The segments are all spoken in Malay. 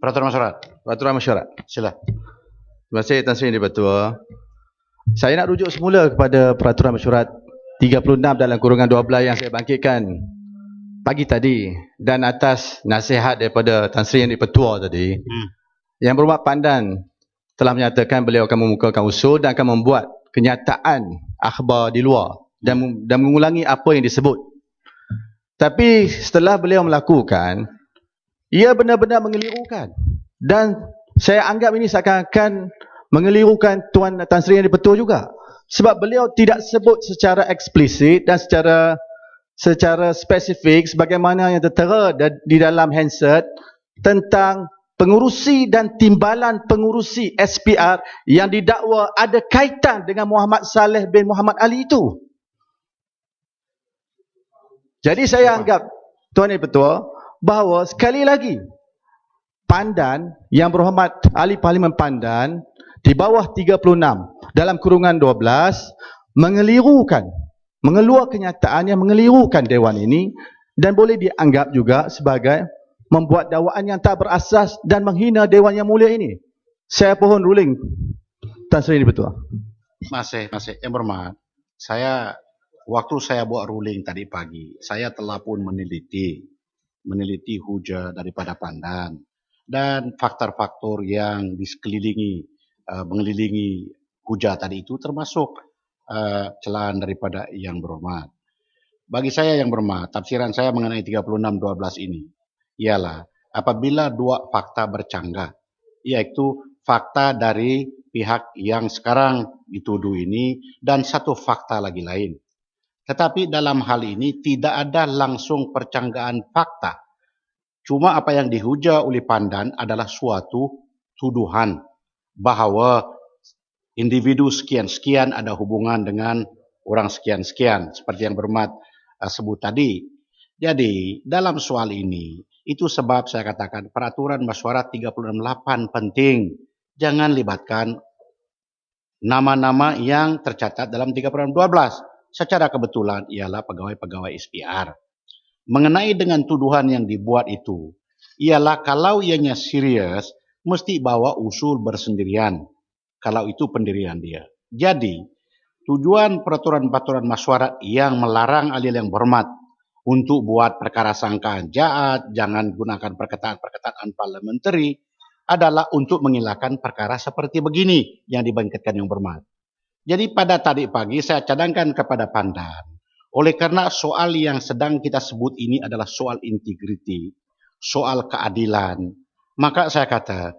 Peraturan Masyarakat. Peraturan Mesyuarat. Sila. Terima kasih Tan Sri Yang Dipertua. Saya nak rujuk semula kepada Peraturan Mesyuarat 36 dalam kurungan 12 yang saya bangkitkan pagi tadi, dan atas nasihat daripada Tan Sri Yang Dipertua tadi. Yang Berhormat Pandan telah menyatakan beliau akan mengemukakan usul dan akan membuat kenyataan akhbar di luar dan mengulangi apa yang disebut. Tapi setelah beliau melakukan, ia benar-benar mengelirukan, dan saya anggap ini seakan-akan mengelirukan Tuan Tan Sri Yang Dipertua juga, sebab beliau tidak sebut secara eksplisit dan secara spesifik sebagaimana yang tertera di dalam handset tentang pengurusi dan timbalan pengurusi SPR yang didakwa ada kaitan dengan Muhammad Saleh bin Muhammad Ali itu. Jadi saya anggap, Tuan Yang Dipertua, bahawa sekali lagi Pandan, Yang Berhormat Ahli Parlimen Pandan di bawah 36 dalam kurungan 12 mengeluar kenyataan yang mengelirukan Dewan ini, dan boleh dianggap juga sebagai membuat dakwaan yang tak berasas dan menghina Dewan yang mulia ini. Saya pohon ruling, Tan Sri Yang Dipertua. Masih. Yang Berhormat, waktu saya buat ruling tadi pagi, saya telah pun meneliti hujah daripada Pandan dan faktor-faktor yang mengelilingi hujah tadi itu, termasuk celaan daripada Yang Berhormat. Bagi saya, Yang Berhormat, tafsiran saya mengenai 36/12 ini ialah apabila dua fakta bercanggah, yaitu fakta dari pihak yang sekarang dituduh ini dan satu fakta lagi lain. Tetapi dalam hal ini tidak ada langsung percanggahan fakta. Cuma apa yang dihujah oleh Pandan adalah suatu tuduhan bahawa individu sekian-sekian ada hubungan dengan orang sekian-sekian, seperti Yang Berhormat sebut tadi. Jadi dalam soal ini, itu sebab saya katakan Peraturan Mesyuarat 36/8 penting. Jangan libatkan nama-nama yang tercatat dalam 36/12. Secara kebetulan ialah pegawai-pegawai SPR. Mengenai dengan tuduhan yang dibuat itu, ialah kalau ianya serius, mesti bawa usul bersendirian. Kalau itu pendirian dia. Jadi, tujuan peraturan-peraturan mesyuarat yang melarang ahli yang berhormat untuk buat perkara sangkaan jahat, jangan gunakan perkataan-perkataan parliamentary, adalah untuk menghilangkan perkara seperti begini yang dibangkitkan Yang Berhormat. Jadi pada tadi pagi saya cadangkan kepada Pandan, oleh karena soal yang sedang kita sebut ini adalah soal integriti, soal keadilan, maka saya kata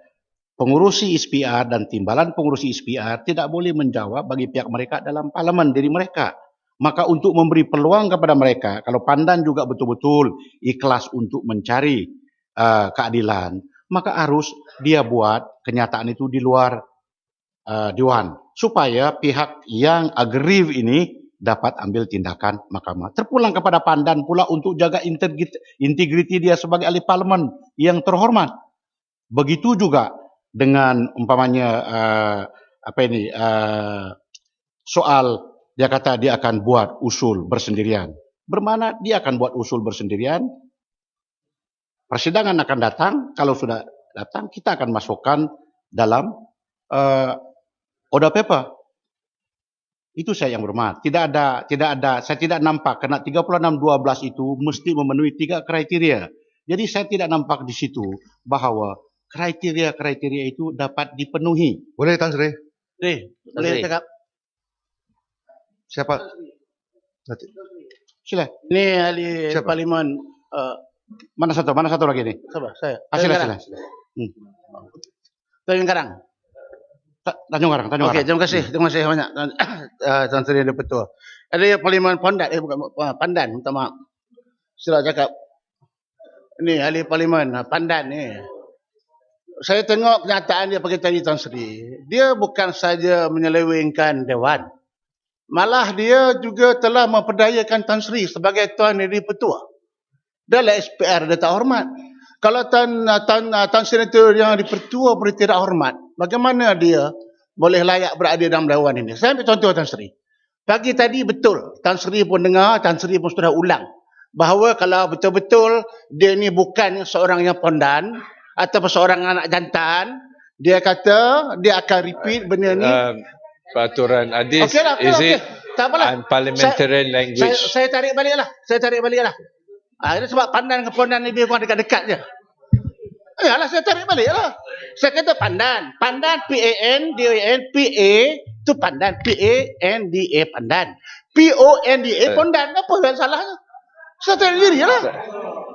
pengurusi SPR dan timbalan pengurusi SPR tidak boleh menjawab bagi pihak mereka dalam parlimen diri mereka. Maka untuk memberi peluang kepada mereka, kalau Pandan juga betul-betul ikhlas untuk mencari keadilan, maka harus dia buat kenyataan itu di luar Dewan, supaya pihak yang aggrieve ini dapat ambil tindakan mahkamah. Terpulang kepada Pandan pula untuk jaga integriti dia sebagai ahli parlimen yang terhormat. Begitu juga dengan umpamanya soal dia kata dia akan buat usul bersendirian. Bermana dia akan buat usul bersendirian. Persidangan akan datang, kalau sudah datang kita akan masukkan dalam order paper. Itu saya Yang Berhormat. Saya tidak nampak karena 36/12 itu mesti memenuhi 3 kriteria. Jadi saya tidak nampak di situ bahawa kriteria-kriteria itu dapat dipenuhi. Boleh Tan Sri? Boleh cakap. Siapa? Sila. Ini ahli parlimen. Mana satu lagi ni? Sabar, saya. Sila. Tanjung Karang. Tanjung Karang. Okey, terima kasih banyak Tan Sri Yang Dipertua. Ada parlimen Pandan, bukan Pandan, minta maaf. Sila cakap. Ini ahli parlimen Pandan ni. Saya tengok kenyataan dia pagi tadi Tan Sri. Dia bukan saja menyelewengkan Dewan. Malah dia juga telah memperdayakan Tan Sri sebagai Tuan Yang Dipertua. Dalam SPR dia tak hormat. Kalau Tan Sri Yang Dipertua boleh tidak hormat, bagaimana dia boleh layak berada dalam Dewan ini? Saya ambil contoh Tan Sri. Pagi tadi betul, Tan Sri pun dengar, Tan Sri pun sudah ulang. Bahawa kalau betul-betul dia ni bukan seorang yang pondan, atau seorang anak jantan, dia kata dia akan repeat benda ni. Peraturan hadis, Okeylah, is okey. it Tak apalah. unparliamentary language? Saya tarik balik lah. Ini sebab pandan dengan pondan ni dia bukan dekat-dekat je. Yalah, saya tarik balik lah. Saya kata pandan. Pandan, P-A-N-D-A-N, P-A, tu pandan. P-A-N-D-A, pandan. P-O-N-D-A, pondan. Apa yang salahnya? Saya tarik diri lah.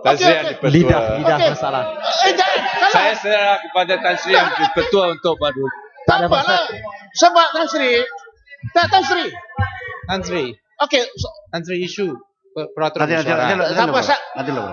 Tan Sri yang dipertua. Lidah masalah. Jangan. Salah. Saya serah kepada Tan Sri yang dipertua untuk baru. Tak apalah. Sebab Tan Sri. Tan Sri, Okey. Tan Sri isu peraturan Nanti mesyuarat.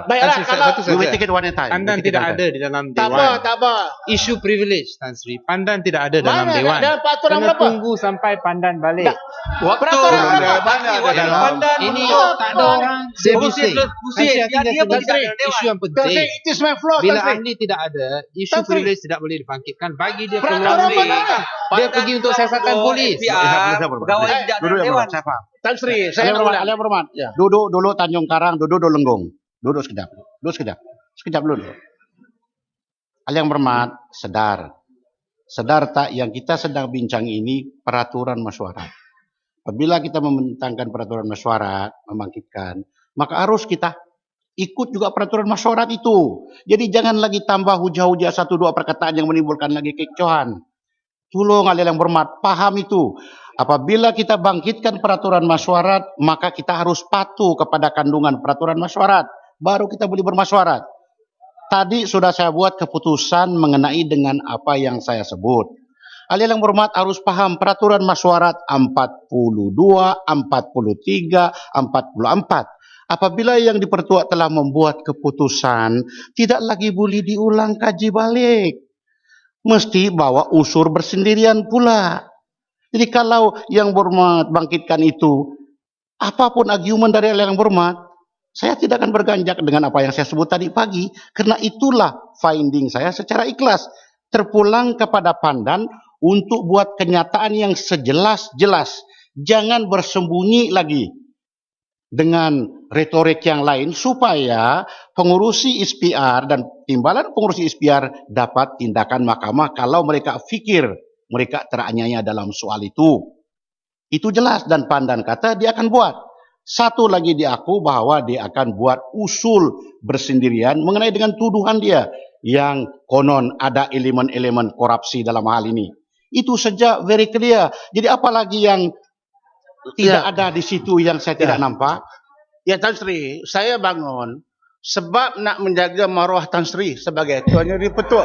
Baiklah, kalau Satu we will saja. take it one at a time. Pandan tidak ada di dalam tak Dewan. apa. Isu privilege, Tan Sri. Pandan tidak ada dalam Mana Dewan. dalam peraturan Kena berapa? tunggu sampai Pandan balik. Peraturan berapa? Mana ada dalam Pandan Ini berapa? tak ada orang Dia bising. pusing. Tan Sri, I think Dia that's pusing. isu yang Tan penting. Sri, it is my floor, Bila Tan Sri. ahli tidak ada, isu Tan Sri. privilege tidak boleh dibangkitkan. Bagi dia Peraturan peluang ni. mana? Dia pergi untuk siasatan polis. Pegawai tidak Duduk dalam yang Dewan. berhormat, saya faham. Tan Sri, saya nak ulang. Alia berhormat. Ya. Duduk dulu Tanjung Karang, duduk dulu Lenggong. Duduk sekejap. Sekejap dulu. Alia yang berhormat, sedar tak yang kita sedang bincang ini peraturan mesyuarat. Apabila kita membentangkan peraturan mesyuarat, membangkitkan, maka harus kita ikut juga peraturan mesyuarat itu. Jadi jangan lagi tambah hujah-hujah 1-2 perkataan yang menimbulkan lagi kekecohan. Tolong Alia yang berhormat, paham itu. Apabila kita bangkitkan peraturan mesyuarat, maka kita harus patuh kepada kandungan peraturan mesyuarat. Baru kita boleh bermesyuarat. Tadi sudah saya buat keputusan mengenai dengan apa yang saya sebut. Alia yang berhormat harus paham peraturan mesyuarat 42, 43, 44. Apabila yang dipertua telah membuat keputusan, tidak lagi boleh diulang kaji balik. Mesti bawa unsur bersendirian pula. Jadi kalau yang berhormat bangkitkan itu, apapun argumen dari yang berhormat, saya tidak akan berganjak dengan apa yang saya sebut tadi pagi. Karena itulah finding saya secara ikhlas. Terpulang kepada Pandan untuk buat kenyataan yang sejelas-jelas. Jangan bersembunyi lagi dengan retorik yang lain supaya pengurusi SPR dan timbalan pengurusi SPR dapat tindakan mahkamah kalau mereka fikir mereka teraniaya dalam soal itu. Itu jelas dan Pandan kata dia akan buat. Satu lagi diaku bahwa dia akan buat usul bersendirian mengenai dengan tuduhan dia yang konon ada elemen-elemen korupsi dalam hal ini. Itu saja very clear. Jadi apalagi yang tidak ada di situ yang saya tidak nampak. Ya Tan Sri, saya bangun sebab nak menjaga maruah Tan Sri sebagai tuannya di petua.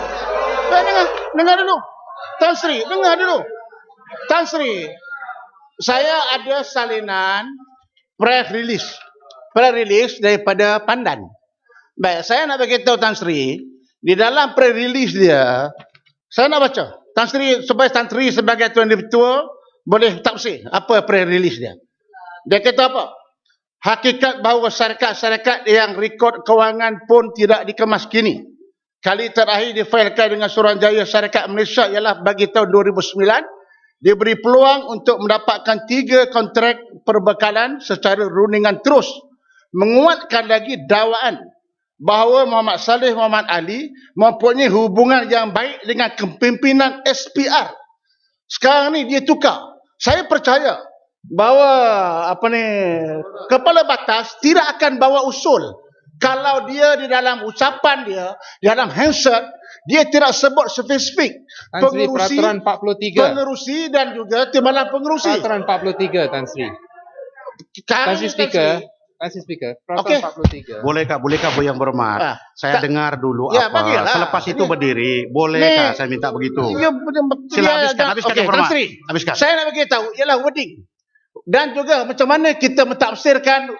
Dengar dulu. Tan Sri, dengar dulu. Tan Sri, saya ada salinan press release daripada Pandan. Baik, saya nak bagi tahu Tan Sri, di dalam press release dia, saya nak baca. Tan Sri sebagai tuan di petua boleh tafsir apa press release dia. Dia kata apa? Hakikat bahawa syarikat-syarikat yang rekod kewangan pun tidak dikemas kini. Kali terakhir difailkan dengan Suruhanjaya Syarikat Malaysia ialah bagi tahun 2009. Diberi peluang untuk mendapatkan 3 kontrak perbekalan secara rundingan terus. Menguatkan lagi dakwaan bahawa Muhammad Saleh Muhammad Ali mempunyai hubungan yang baik dengan kepimpinan SPR. Sekarang ni dia tukar. Saya percaya bahawa kepala batas tidak akan bawa usul kalau dia di dalam ucapan dia, di dalam handshake, dia tidak sebut spesifik Tan Sri, peraturan 43. pengerusi dan juga timbalan pengerusi. Peraturan 43, Tan Sri. Tan Sri Speaker. Peraturan 43. Bolehkah Bu yang berhormat? Saya dengar dulu Ya, apa. bagilah. Selepas itu berdiri, bolehkah saya minta begitu? Sila habiskan yang Tan berhormat. Sri, Habiskan. saya nak bagi tahu ialah wording dan juga macam mana kita mentafsirkan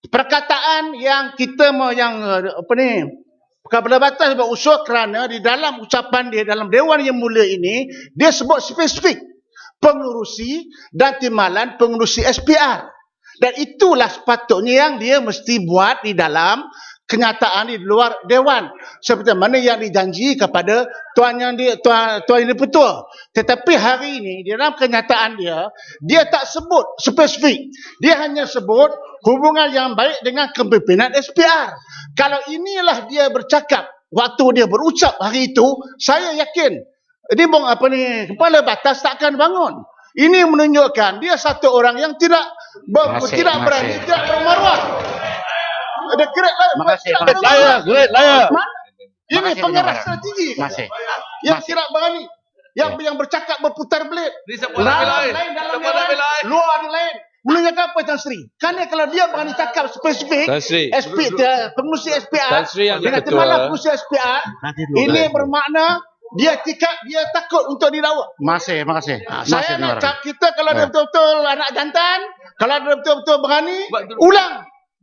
perkataan yang kita kepala batas berusul kerana di dalam ucapan dia dalam Dewan Yang Mulia ini dia sebut spesifik pengurusi dan timbalan pengurusi SPR. Dan itulah sepatutnya yang dia mesti buat di dalam kenyataan di luar Dewan. Seperti mana yang dijanji kepada Tuan Yang Dipertua. Tetapi hari ini di dalam kenyataan dia tak sebut spesifik. Dia hanya sebut hubungan yang baik dengan kepimpinan SPR. Kalau inilah dia bercakap waktu dia berucap hari itu, saya yakin dia kepala batas takkan bangun. Ini menunjukkan dia satu orang yang tidak berani, tidak bermaruah. Ada great Layak. Ini Makasih, pengarah Tuan strategi. Masih. Yang tidak berani. Yang bercakap berputar belit. Lain dalam lain, luar lain. Menunjukkan apa Tan Sri? Kerana kalau dia berani cakap spesifik, Tan Sri. pengurusi SPR, Tan Sri yang dengan ketua. timbalan pengurusi SPR, ini bermakna dia takut untuk didakwa. Makasih. Saya nak kita kalau dia betul-betul anak jantan, kalau dia betul-betul berani,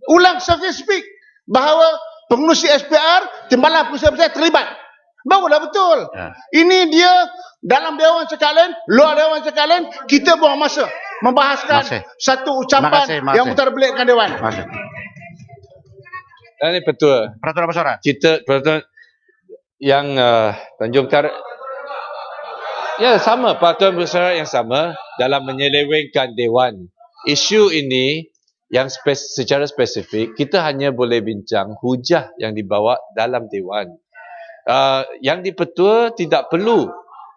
ulang spesifik bahawa pengurusi SPR, timbalan pengurusi SPR terlibat. Barulah betul. Ini dia dalam Dewan sekalian, luar Dewan sekalian, kita buang masa membahaskan satu ucapan yang mutar belit dengan Dewan. Ini Ketua. Peraturan Mesyuarat. Peraturan yang Tanjung Karang. Ya, sama. Peraturan mesyuarat yang sama dalam menyelewengkan Dewan. Isu ini yang secara spesifik, kita hanya boleh bincang hujah yang dibawa dalam Dewan. Yang dipetua tidak perlu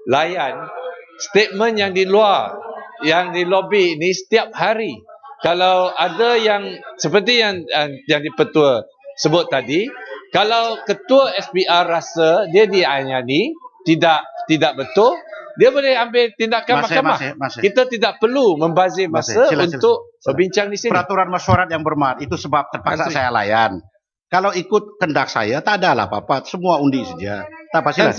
layan statement yang di luar, yang di lobi ni setiap hari. Kalau ada yang seperti yang dipetua sebut tadi, kalau ketua SPR rasa dia dianyani tidak betul, dia boleh ambil tindakan mahkamah. Kita tidak perlu membazir masa untuk berbincang di sini. Peraturan mesyuarat yang bermat itu sebab terpaksa saya layan. Kalau ikut kehendak saya, tak adalah apa-apa. Semua undi saja. Tak apa, silakan.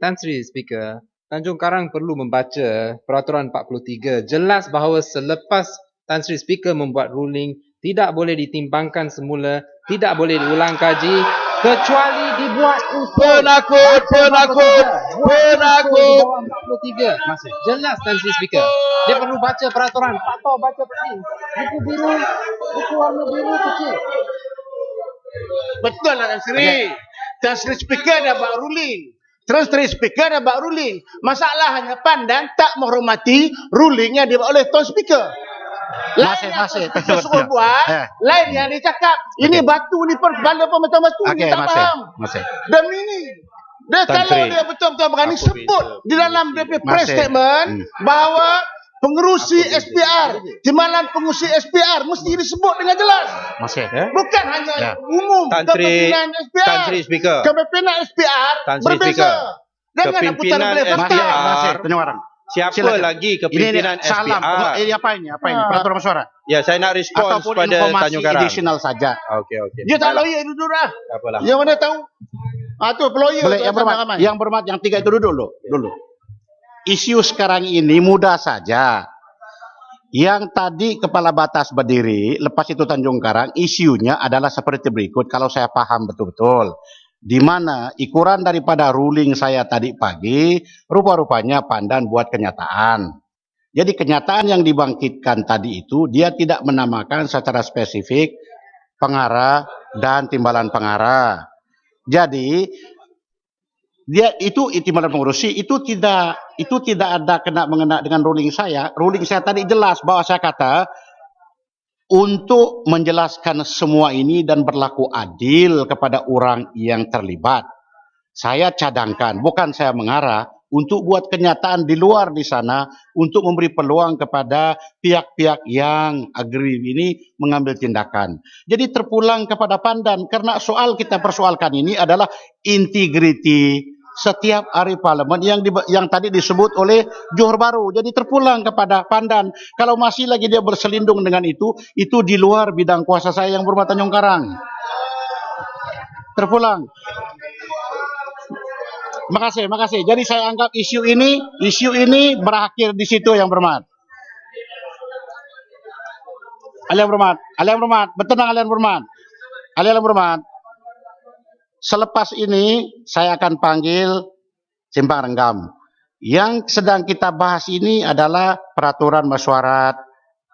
Tan Sri Speaker, Tanjung Karang perlu membaca Peraturan 43. Jelas bahawa selepas Tan Sri Speaker membuat ruling, tidak boleh ditimbangkan semula, tidak boleh diulang kaji, kecuali dibuat usul. Penakut. 43. Jelas Tan Sri Speaker. Dia perlu baca peraturan. Tak tahu baca persis. Buku warna biru kecil. Betul lah Tan Sri. Tan Sri Speaker dah buat ruling. Tan Sri Speaker dah buat ruling. Masalahnya Pandan tak menghormati ruling yang dibuat oleh Tuan Speaker. Lain yang Speaker suruh buat, lain yang dia cakap. Ini batu ni kepala pemegang batu ni tak faham. Demi ni. Dia kalau dia betul-betul berani sebut di dalam DP press statement bahawa pengerusi SPR, timbalan pengerusi SPR mesti disebut dengan jelas. Bukan hanya umum kepimpinan SPR. Tan Sri Speaker. Kepimpinan SPR berbeza. Jangan Kepimpinan SPR. Siapa lagi kepimpinan SPR? Ini apa ini? Peraturan mesyuarat. Ya, saya nak respons Ataupun pada informasi Tanjung Karang. additional saja. Okey. Dia tak lawyer duduk dah. Apalah. Yang mana tahu? Tu lawyer. Boleh, yang bermat, yang tiga itu duduk dulu. Isu sekarang ini mudah saja. Yang tadi kepala batas berdiri, lepas itu Tanjung Karang, isunya adalah seperti berikut kalau saya paham betul-betul. Di mana ikuran daripada ruling saya tadi pagi, rupa-rupanya Pandan buat kenyataan. Jadi kenyataan yang dibangkitkan tadi itu, dia tidak menamakan secara spesifik pengarah dan timbalan pengarah. Jadi dia itu timbalan pengurusi itu tidak ada mengena dengan ruling saya. Ruling saya tadi jelas bahwa saya kata untuk menjelaskan semua ini dan berlaku adil kepada orang yang terlibat. Saya cadangkan, bukan saya mengarah untuk buat kenyataan di luar di sana untuk memberi peluang kepada pihak-pihak yang agree ini mengambil tindakan. Jadi terpulang kepada Pandan karena soal kita persoalkan ini adalah integriti setiap hari parlimen yang tadi disebut oleh Johor Bahru. Jadi terpulang kepada Pandan. Kalau masih lagi dia berselindung dengan itu di luar bidang kuasa saya yang bermata Tanjung Karang. Terpulang. Makasih. Jadi saya anggap isu ini berakhir di situ yang bermat. Alian bermat. Betenang alian bermat. Selepas ini saya akan panggil Simpang Renggam. Yang sedang kita bahas ini adalah peraturan mesyuarat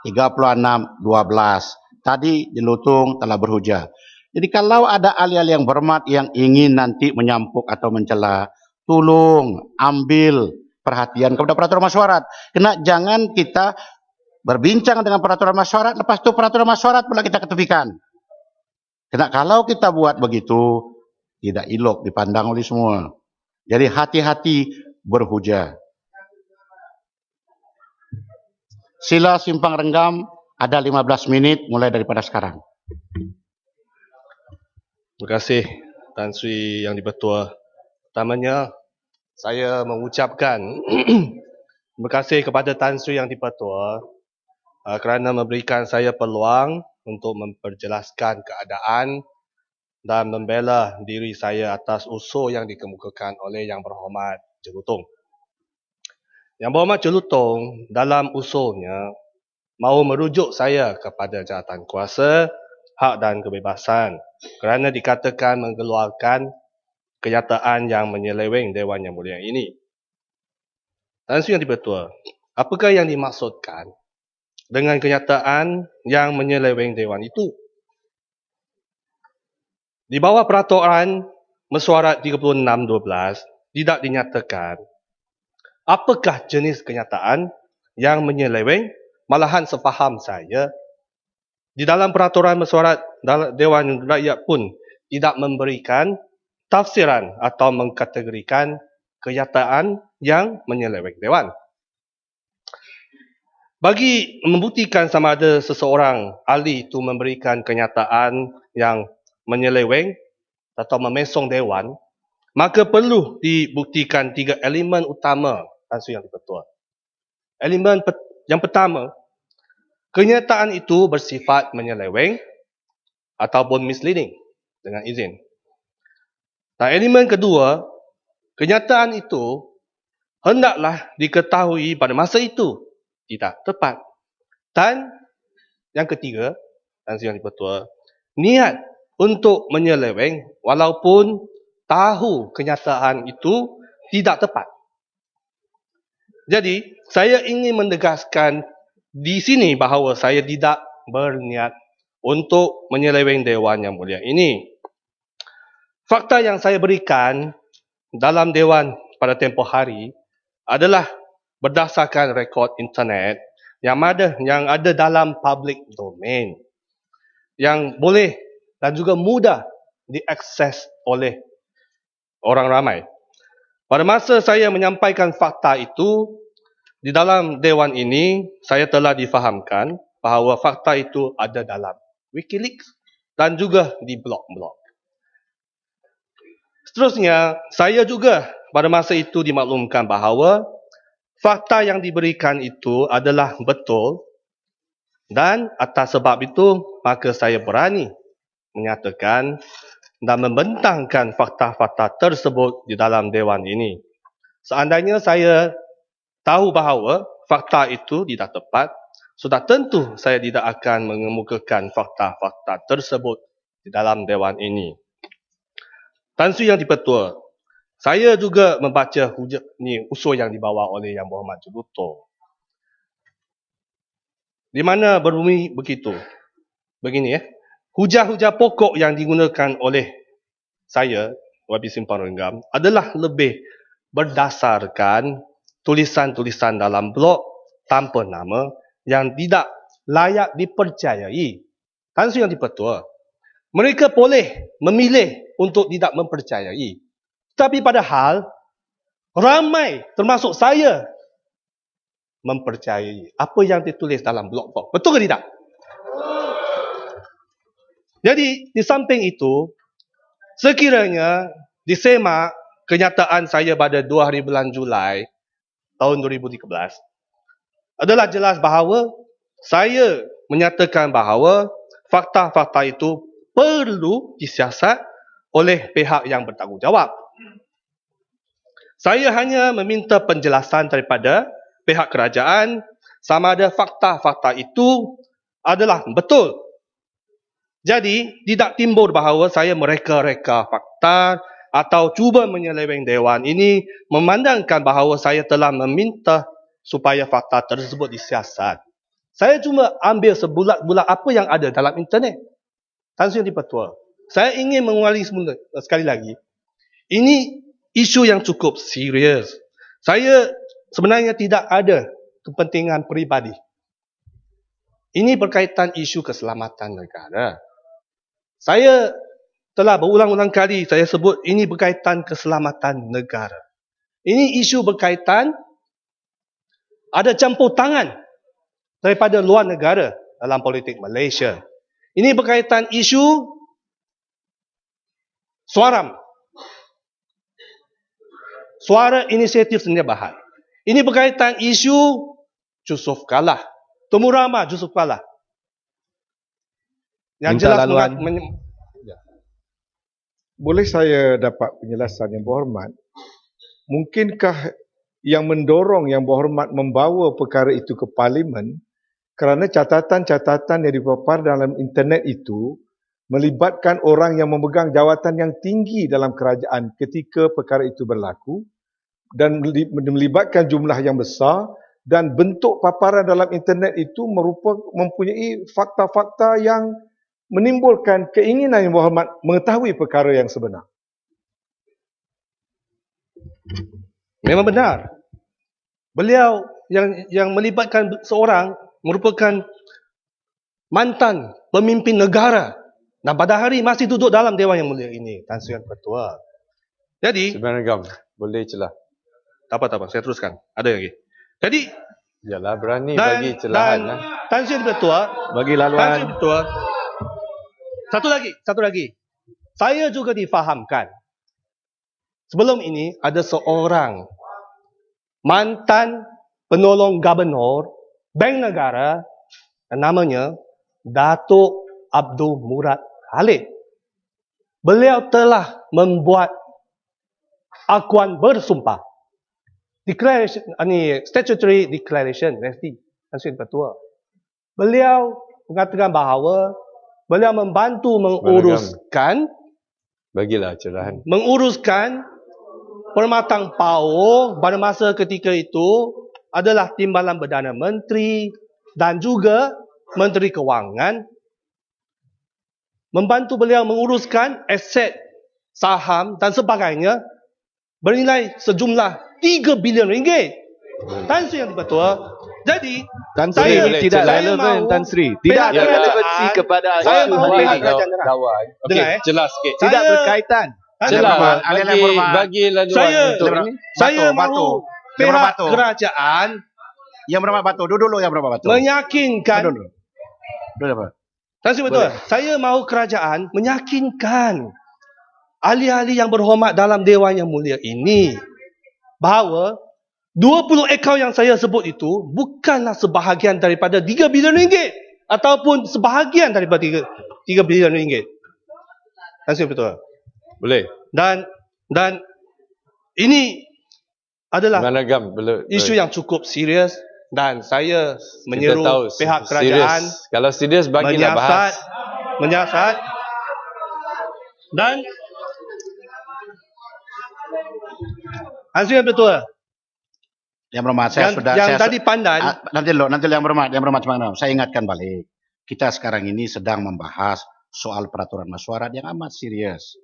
36/12. Tadi di Lutung telah berhujah. Jadi kalau ada ahli-ahli yang bermat yang ingin nanti menyampuk atau mencela, tolong ambil perhatian kepada peraturan mesyuarat. Karena jangan kita berbincang dengan peraturan mesyuarat, lepas itu peraturan mesyuarat pula kita ketepikan. Karena kalau kita buat begitu, tidak elok dipandang oleh semua. Jadi hati-hati berhujah. Sila simpang renggam ada 15 menit mulai daripada sekarang. Terima kasih Tan Sri Yang di-Pertua. Pertamanya, saya mengucapkan terima kasih kepada Tan Sri Yang di-Pertua kerana memberikan saya peluang untuk memperjelaskan keadaan dan membela diri saya atas usul yang dikemukakan oleh Yang Berhormat Jelutong. Yang Berhormat Jelutong dalam usulnya mahu merujuk saya kepada jawatan kuasa, hak dan kebebasan kerana dikatakan mengeluarkan kenyataan yang menyeleweng Dewan Yang Mulia ini. Tan Sri Yang di-Pertua, apakah yang dimaksudkan dengan kenyataan yang menyeleweng Dewan itu? Di bawah peraturan mesyuarat 36/12 tidak dinyatakan apakah jenis kenyataan yang menyeleweng. Malahan sepaham saya, di dalam peraturan mesyuarat Dewan Rakyat pun tidak memberikan tafsiran atau mengkategorikan kenyataan yang menyeleweng Dewan. Bagi membuktikan sama ada seseorang ahli itu memberikan kenyataan yang menyeleweng atau memesong Dewan, maka perlu dibuktikan 3 elemen utama Tan Sri Yang di-Pertua. Elemen yang pertama, kenyataan itu bersifat menyeleweng ataupun misleading dengan izin. Dan elemen kedua, kenyataan itu hendaklah diketahui pada masa itu tidak tepat. Dan yang ketiga, Tan Sri Yang di-Pertua, niat untuk menyeleweng walaupun tahu kenyataan itu tidak tepat. Jadi, saya ingin menegaskan di sini bahawa saya tidak berniat untuk menyeleweng Dewan Yang Mulia ini. Fakta yang saya berikan dalam Dewan pada tempoh hari adalah berdasarkan rekod internet yang ada dalam public domain, yang boleh dan juga mudah diakses oleh orang ramai. Pada masa saya menyampaikan fakta itu, di dalam Dewan ini, saya telah difahamkan bahawa fakta itu ada dalam Wikileaks dan juga di blog-blog. Seterusnya, saya juga pada masa itu dimaklumkan bahawa fakta yang diberikan itu adalah betul dan atas sebab itu, maka saya berani menyatakan dan membentangkan fakta-fakta tersebut di dalam Dewan ini. Seandainya saya tahu bahawa fakta itu tidak tepat, sudah tentu saya tidak akan mengemukakan fakta-fakta tersebut di dalam Dewan ini. Tan Sri Yang di-Pertua, saya juga membaca usul yang dibawa oleh Yang Berhormat Jelutong, di mana berbunyi begitu. Begini hujah-hujah pokok yang digunakan oleh saya, YB Simpang Renggam, adalah lebih berdasarkan tulisan-tulisan dalam blog tanpa nama yang tidak layak dipercayai. Tan Sri Yang di-Pertua, mereka boleh memilih untuk tidak mempercayai. Tapi padahal ramai termasuk saya mempercayai apa yang ditulis dalam blog. Betul ke tidak? Jadi di samping itu, sekiranya disemak kenyataan saya pada 2 hari bulan Julai tahun 2013, adalah jelas bahawa saya menyatakan bahawa fakta-fakta itu perlu disiasat oleh pihak yang bertanggungjawab. Saya hanya meminta penjelasan daripada pihak kerajaan sama ada fakta-fakta itu adalah betul. Jadi, tidak timbul bahawa saya mereka-reka fakta atau cuba menyeleweng Dewan ini, memandangkan bahawa saya telah meminta supaya fakta tersebut disiasat. Saya cuma ambil sebulat-bulat apa yang ada dalam internet. Tan Sri Yang di-Pertua, saya ingin mengulangi sekali lagi, ini isu yang cukup serius. Saya sebenarnya tidak ada kepentingan peribadi. Ini berkaitan isu keselamatan negara. Saya telah berulang-ulang kali saya sebut ini berkaitan keselamatan negara. Ini isu berkaitan ada campur tangan daripada luar negara dalam politik Malaysia. Ini berkaitan isu suara inisiatif Sendi Bahad. Ini berkaitan isu Jusuf kalah. Temu Rahmah Jusuf kalah. Yang Minta jelas laluan. Boleh saya dapat penjelasan yang berhormat? Mungkinkah yang mendorong yang berhormat membawa perkara itu ke Parlimen kerana catatan-catatan yang dipapar dalam internet itu melibatkan orang yang memegang jawatan yang tinggi dalam kerajaan ketika perkara itu berlaku dan melibatkan jumlah yang besar dan bentuk paparan dalam internet itu mempunyai fakta-fakta yang menimbulkan keinginan yang berhormat mengetahui perkara yang sebenar. Memang benar. Beliau yang melibatkan seorang merupakan mantan pemimpin negara dan pada hari masih duduk dalam Dewan Yang Mulia ini, Tan Sri Ketua. Jadi, Sebenarnya boleh celah. tak apa, saya teruskan. Ada lagi. Jadi, Yalah, berani bagi celahan. Tan Sri Ketua, Bagi Tan Sri laluan. Ketua. Satu lagi. Saya juga difahamkan. Sebelum ini ada seorang mantan penolong gubernur Bank Negara yang namanya Datuk Abdul Murad Khalid. Beliau telah membuat akuan bersumpah. Declaration, statutory declaration, Tan Sri Ketua. Beliau mengatakan bahawa beliau membantu Bagilah cerahan. menguruskan Permatang Power pada masa ketika itu adalah Timbalan Perdana Menteri dan juga Menteri Kewangan. Membantu beliau menguruskan aset, saham dan sebagainya bernilai sejumlah 3 bilion ringgit. Tan Sri yang Ketua. Jadi, Tan Sri Boleh, tidak saya relevan, mahu Tan Sri. Tidak pihak ada kerajaan- relevansi kepada saya isu mahu hari pihak ini. kerajaan negara. Kawan. Okey, Dengar, jelas sikit. Tidak Saya- berkaitan. Celah. Alih-alih berhormat. Bagi laluan Saya- untuk ini. Saya Batu. mahu Yang pihak berbatu. kerajaan Yang berapa batu? Duduk dulu yang berapa batu? meyakinkan. Duduk. Duduk apa? Tan Sri betul. Saya mahu kerajaan meyakinkan ahli-ahli yang berhormat dalam Dewan Yang Mulia ini bahawa 20 ekor yang saya sebut itu bukanlah sebahagian daripada 3 bilion ringgit ataupun sebahagian daripada 3 bilion ringgit. Tan Sri betul. Boleh. Dan ini adalah Managam. isu yang cukup serius dan saya Kita menyeru tahu pihak serius. kerajaan Kalau serius bagilah bahas. menyiasat dan Azri betul. Yang berhormat, saya sudah Yang saya tadi pandan nanti yang berhormat semangat. Saya ingatkan balik. Kita sekarang ini sedang membahas soal peraturan mesyuarat yang amat serius.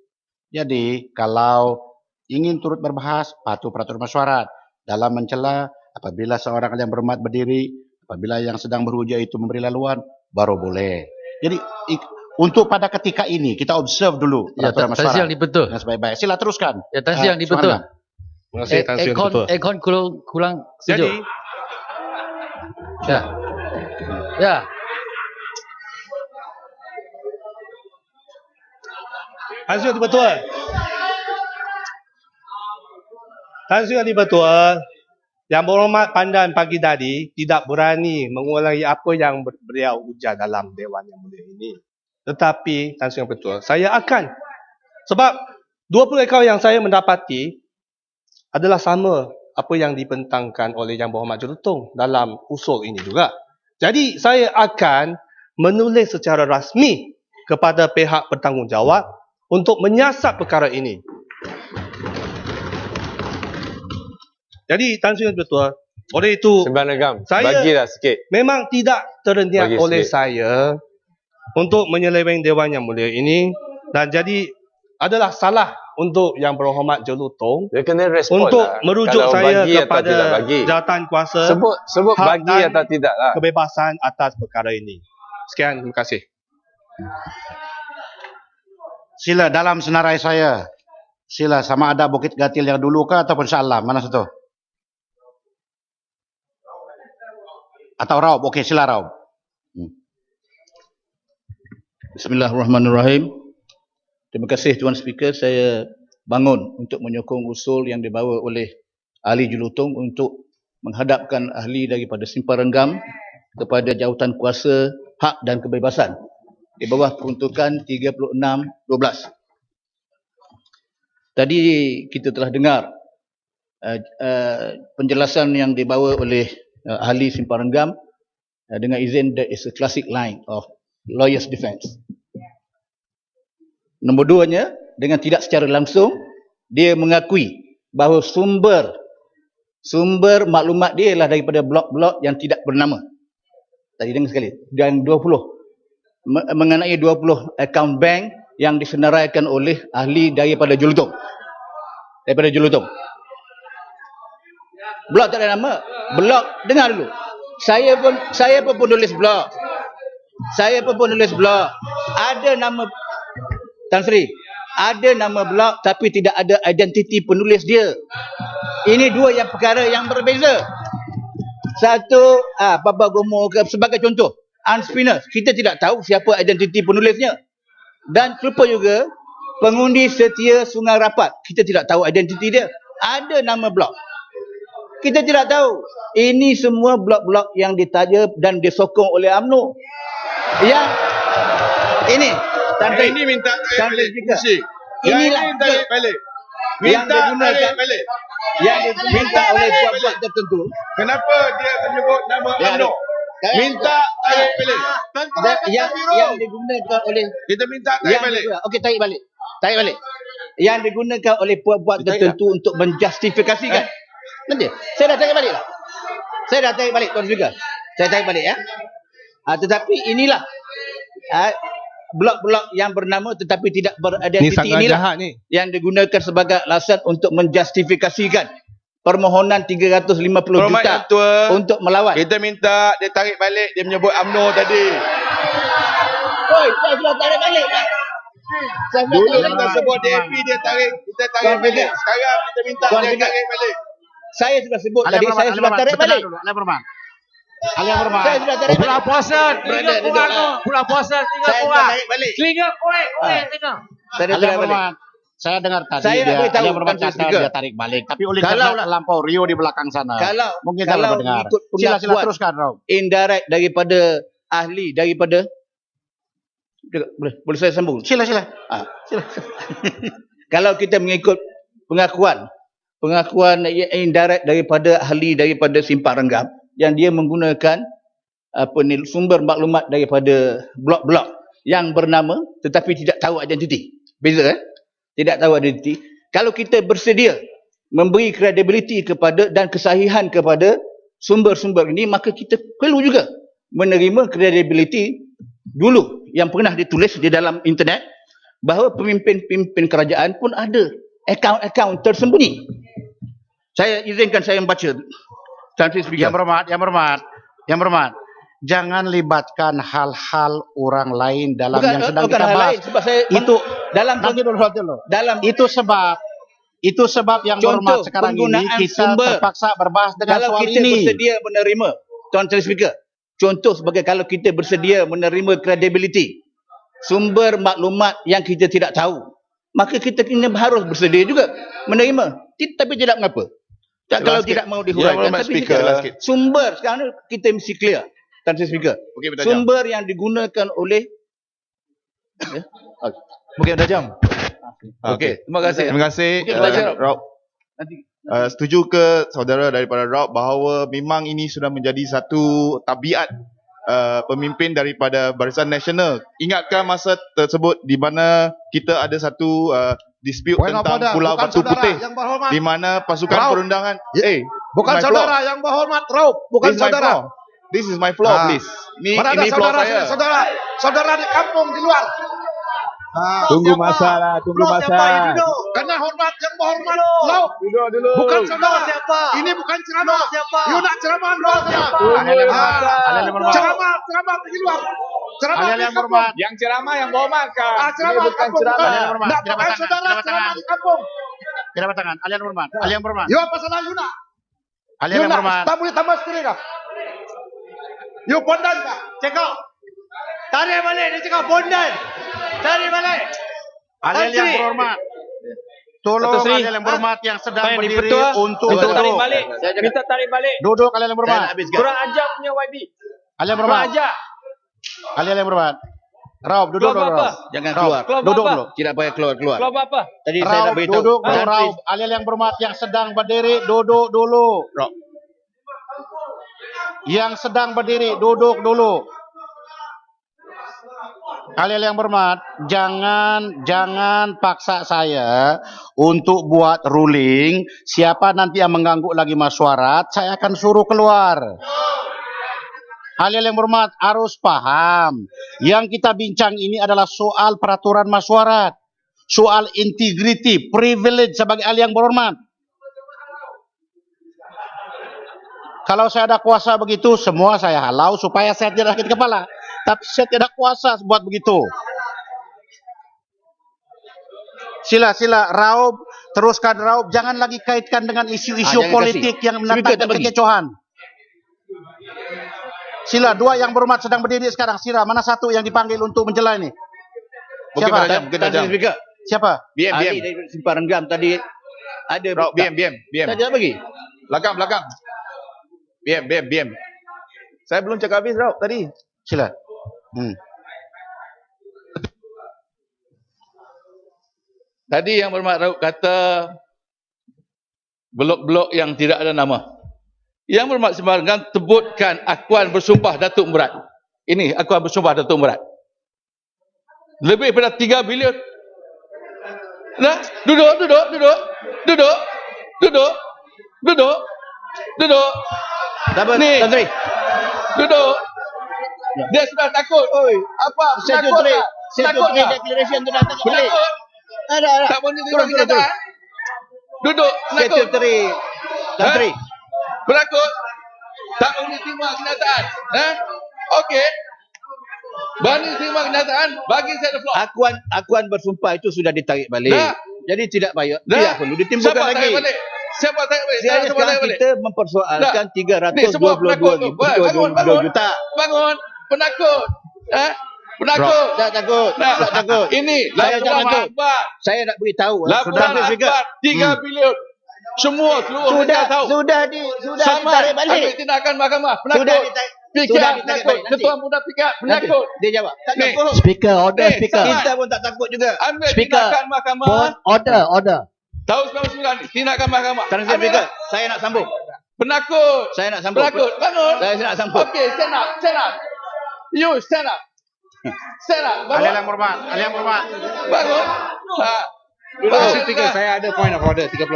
Jadi, kalau ingin turut berbahas, patuh peraturan mesyuarat dalam mencela apabila seorang yang berhormat berdiri, apabila yang sedang berhujah itu memberi laluan, baru boleh. Jadi, untuk pada ketika ini kita observe dulu Ya, peraturan Tan Sri mesyuarat yang dibetul. yang sebaik-baik. Sila teruskan. Ya, Tan Sri yang dibetul. Semangat. Terima kasih Tan Sri betul. Ekon kurang setuju. Jadi Ya. Tan Sri betul. Tan Sri betul. Yang berhormat pandan pagi tadi tidak berani mengulangi apa yang beliau ujar dalam Dewan Yang Mulia ini. Tetapi Tan Sri betul, saya akan sebab 20 ekor yang saya mendapati adalah sama apa yang dibentangkan oleh Yang Berhormat Jelutong dalam usul ini juga. Jadi saya akan menulis secara rasmi kepada pihak bertanggungjawab untuk menyiasat perkara ini. Jadi Tan Sri betul. Oleh itu Sebanagam. Saya- Bagilah sikit. memang tidak terniat Bagi oleh sikit. saya untuk menyeleweng Dewan Yang Mulia ini dan jadi adalah salah untuk Yang Berhormat Jelutong Dia kena respon untuk lah. merujuk Kalau saya bagi atau tidak kepada bagi. jawatan kuasa Sebut hak bagi dan atau tidak lah. kebebasan atas perkara ini. Sekian, terima kasih. Sila dalam senarai saya. Sila sama ada Bukit Gatil yang dulu kah ataupun Shah Alam? Mana satu? Atau Raub? Okey, sila Raub. Bismillahirrahmanirrahim. Terima kasih Tuan Speaker. Saya bangun untuk menyokong usul yang dibawa oleh ahli Jelutong untuk menghadapkan ahli daripada Simpang Renggam kepada jawatan kuasa hak dan kebebasan di bawah peruntukan 36/12. Tadi kita telah dengar penjelasan yang dibawa oleh ahli Simpang Renggam dengan izin that is a classic line of lawyer's defense. Nombor duanya, dengan tidak secara langsung, dia mengakui bahawa sumber maklumat dia ialah daripada blog-blog yang tidak bernama. Tadi dengar sekali. Dan 20 mengenai 20 akaun bank yang disenaraikan oleh ahli daripada Jelutong. Blog tak ada nama. Blog, dengar dulu. Saya pun penulis blog. Ada nama Tan Sri. Ada nama blog tapi tidak ada identiti penulis dia. Ini dua yang perkara yang berbeza. Satu, Baba Gomo sebagai contoh, Unspinner, kita tidak tahu siapa identiti penulisnya. Dan serupa juga pengundi setia Sungai Rapat, kita tidak tahu identiti dia. Ada nama blog, kita tidak tahu. Ini semua blog-blog yang ditaja dan disokong oleh UMNO. Yang ini ini minta tarik balik. Inilah yang tarik balik. Minta tarik balik. Yang digunakan oleh puak-puak tertentu. Kenapa dia menyebut nama UMNO? Minta tarik balik. Yang digunakan oleh kita minta tarik balik. Okey, tarik balik. Yang digunakan oleh puak-puak tertentu untuk menjustifikasikan. Nanti saya dah tarik balik lah. Tuan juga. Saya tarik balik ya. Tetapi inilah blog-blog yang bernama tetapi tidak beridentiti inilah yang digunakan sebagai alasan untuk menjustifikasikan permohonan 350 juta untuk melawan. Kita minta dia tarik balik, dia menyebut UMNO tadi. Oi, saya sudah tarik balik. Dulu kita sebut DAP, dia tarik, kita tarik balik. Sekarang kita minta dia tarik balik. Saya sudah sebut tadi, saya sudah tarik balik. Aliang Berman. Saya sudah tarik balik. Bulan puasa, bulan puasa, Saya sudah tarik balik. Aliang Berman. Saya dengar tadi Aliang Berman kata dia tarik balik. Tapi oleh karena lampau Rio di belakang sana. Mungkin kalau dengar. Sila teruskan, Raub. Indirect daripada ahli, daripada boleh saya sambung? Sila. Kalau kita mengikut pengakuan indirect daripada ahli daripada Simpang Renggam yang dia menggunakan sumber maklumat daripada blog-blog yang bernama tetapi tidak tahu identiti. Beza tidak tahu identiti. Kalau kita bersedia memberi kredibiliti kepada dan kesahihan kepada sumber-sumber ini, maka kita perlu juga menerima kredibiliti dulu yang pernah ditulis di dalam internet bahawa pemimpin-pemimpin kerajaan pun ada akaun-akaun tersembunyi. Saya izinkan saya membaca. Yang berhormat. Jangan libatkan hal-hal orang lain dalam yang sedang kita bahas. Itu sebab yang berhormat sekarang ini kita terpaksa berbahas dengan soal ini. Kalau kita bersedia menerima, Tuan Speaker, contoh sebagai kalau kita bersedia menerima kredibiliti sumber maklumat yang kita tidak tahu, maka kita harus bersedia juga menerima. Tapi tidak mengapa. Kalau tidak mau dihuraikan, tapi sumber sekarang kita mesti clear, Tuan Speaker. Sumber yang digunakan oleh Mungkin dah jam. Okey, terima kasih. Terima kasih, Raub. Setuju ke saudara daripada Raub bahawa memang ini sudah menjadi satu tabiat pemimpin daripada Barisan Nasional. Ingatkah masa tersebut di mana kita ada satu dispute tentang Pulau Batu Putih di mana pasukan perundangan bukan saudara yang berhormat, Raub. Bukan saudara. This is my floor, please. Mana ada saudara di kampung di luar. Tunggu masa. Kena hormat yang berhormat, Raub. Dulu. Bukan saudara siapa? Ini bukan ceramah. You nak ceramah luar siapa? Ceramah pergi luar. Ceramah Ahli di yang kampung. berhormat. Yang ceramah yang berhormatkan. Ceramah Ini bukan kampung. ceramah. Bukan. Ahli yang berhormat. Nak Tidak bukan bertangan. saudara Tidak ceramah bertangan. di kampung. Tidak bertangan. Ahli yang berhormat. Ahli yang berhormat. You apa salah you nak? Ahli You yang nak berhormat. tak boleh tambah sekali kah? You pondan kah? Cekak. Tarik balik dia cakap pondan. Tarik balik. Ahli yang berhormat. Tolong Dato' Seri. ahli yang berhormat yang sedang Baik, berdiri Dipertua. untuk Minta tarik duduk. balik. Minta tarik balik. Duduk ahli yang berhormat. Kurang ajar punya YB. Ahli yang Kurang berhormat. ajar. Ahli yang berhormat. Raub, duduk Keluar dulu. apa? Raub. Jangan Raub, keluar. Keluar duduk apa? dulu. Tidak payah keluar. Keluar apa? Tadi saya dah Raub, beritahu. duduk dulu. Santri- Raub. Ahli yang berhormat yang sedang berdiri, duduk dulu. Raub. Yang sedang berdiri, duduk dulu. Ahli yang berhormat, jangan paksa saya untuk buat ruling. Siapa nanti yang mengganggu lagi masyarakat, saya akan suruh keluar. Ahli yang berhormat harus paham. Yang kita bincang ini adalah soal peraturan masyarakat, soal integrity, privilege sebagai ahli yang berhormat. Kalau saya ada kuasa begitu, semua saya halau supaya saya tidak sakit kepala. Tapi saya tidak kuasa buat begitu. Sila, Raub, teruskan Raub. Jangan lagi kaitkan dengan isu-isu jangan politik kasih. yang Speaker tak mendatangkan bagi. kekecohan. Sila, dua yang berhormat sedang berdiri sekarang. Sila, mana satu yang dipanggil untuk menjela ini? Bukit Siapa? tajam, Bukit tajam. Siapa? Ahli dari Simpang Renggam tadi ada. Biam. Tadi tak bagi. Belakang. Biam. Saya belum cakap habis, Raub, tadi. Sila. Tadi yang berhormat Raub kata blok-blok yang tidak ada nama. Yang berhormat Sembarang sebutkan akuan bersumpah Datuk Murad. Ini akuan bersumpah Datuk Murad. Lebih daripada 3 bilion. Nah, duduk. Ni. Santri. Duduk. Dia sudah takut. Oi. Apa? Satu Penakut trik. tak? Satu Penakut trik tak? declaration tu datang balik. Penakut? Ada. Tak boleh terima kenyataan. Duduk. Satu Penakut. trik. Santri. Penakut? Tak boleh terima kenyataan. Okey. Berani terima kenyataan, bagi saya the floor. Akuan bersumpah itu sudah ditarik balik. Dah. Jadi tidak payah. Dah. Tidak perlu ditimbulkan Siapa lagi. tarik balik? Siapa tarik balik? Sekarang Siapa tarik balik? kita mempersoalkan Ni semua penakut tu. Bangun. 322 juta. Bangun. Penakut. Penakut. Tak takut. Nah, Tak takut. Ini Saya tak laporan takut. Akbar. Saya nak beritahu. Laporan Akbar 3 bilion. Semua seluruh Sudah mereka tahu. sudah Sama ditarik balik. ambil tindakan mahkamah. Penakut. Sudah ditarik. Fikir Sudah ditarik penakut. balik. Nanti. Ketua Muda Fikir penakut. Dia jawab. Tak Ni. takut. Speaker, order, Ni, speaker. sama. Kita pun tak takut juga. Ambil Speaker. tindakan mahkamah. Order. Tahun 99 tindakan mahkamah. Transfer Ambil speaker. lah. Saya nak sambung. Penakut. Saya nak sambung. Penakut. Bangun. Saya nak sambung. Okey, stand up. You stand up. Stand up. Ahli Bangun. yang berhormat. Ahli yang berhormat. Bangun. Mr. Speaker, saya ada point of order 38.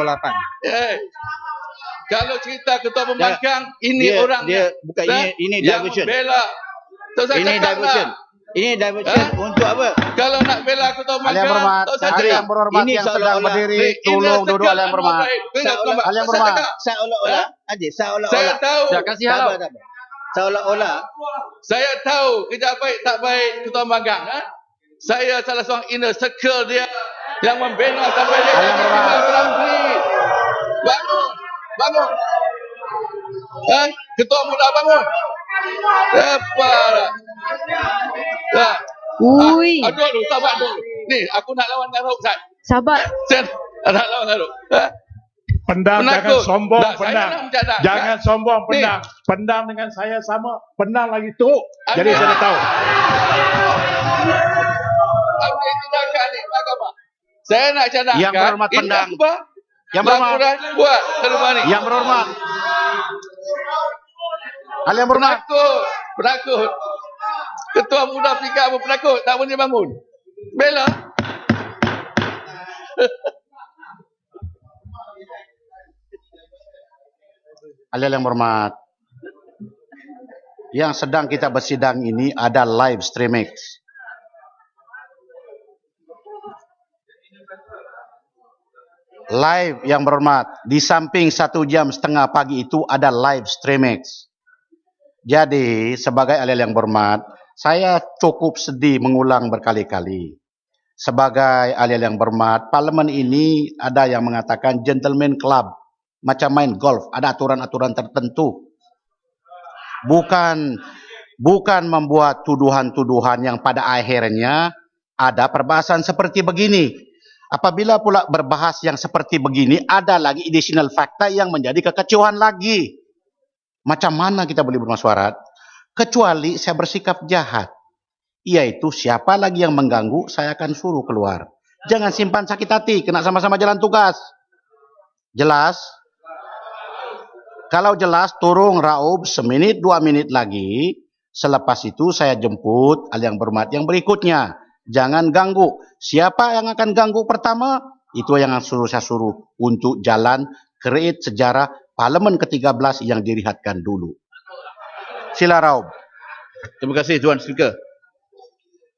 Kalau cerita ketua pembangkang, ini Dia- orang dia bukan ini yang diversion. membela. Tak usah Ini cakap diversion. lah. Ini diversion untuk apa? Kalau nak bela ketua Ahli yang pembangkang, berhormat. tak usah Ahli cakap. yang berhormat Ini yang sedang seolah-olah- berdiri, tolong duduk ahli yang berhormat. Ahli yang berhormat. Seolah-olah aja Saya seolah-olah. tahu. Sabar. Seolah-olah Saya tahu kerja baik tak baik ketua pembangkang. Saya salah seorang inner circle dia yang membela sampai dia Ahli yang berhormat. Bangun. Ketua muda bangun. Apa dah? Ui. Aduh, sabar dulu. Ni, aku nak lawan dengan Raub, Ustaz. Sabar. Sen, nak lawan dengan Raub. Pendam jangan Penakut. sombong, Tak, saya pendam. nak menjaga. Jangan sombong, Ni. pendam. Pendam dengan saya sama, pendam lagi teruk. Jadi saya dah tahu. Ambil tindakan ni, mahkamah. Saya nak cadangkan. Yang berhormat ini pendang. apa? Yang berhormat. Laporan buat ke rumah ni. Yang berhormat. Ahli yang berhormat. Penakut. Ketua Muda Fikir pun penakut. Tak boleh bangun. Bela. Ahli yang berhormat. Yang sedang kita bersidang ini ada live streaming. Live yang berhormat. Di samping 1 jam setengah pagi itu ada live streaming. Jadi sebagai ahli yang berhormat, Saya cukup sedih mengulang berkali-kali. Sebagai ahli yang berhormat, parlimen ini ada yang mengatakan gentleman club, macam main golf, ada aturan-aturan tertentu. Bukan membuat tuduhan-tuduhan yang pada akhirnya ada perbahasan seperti begini. Apabila pula berbahas yang seperti begini, ada lagi additional fakta yang menjadi kekecewaan lagi. Macam mana kita boleh bermesyuarat? Kecuali saya bersikap jahat. Yaitu siapa lagi yang mengganggu, saya akan suruh keluar. Jangan simpan sakit hati, kena sama-sama jalan tugas. Jelas? Kalau jelas, turun Raub semenit 2 menit lagi. Selepas itu saya jemput ahli yang berhormat yang berikutnya. Jangan ganggu. Siapa yang akan ganggu pertama? Itu yang saya suruh untuk jalan create sejarah parlimen ke-13 yang dilihatkan dulu. Sila Raub. Terima kasih Tuan Speaker.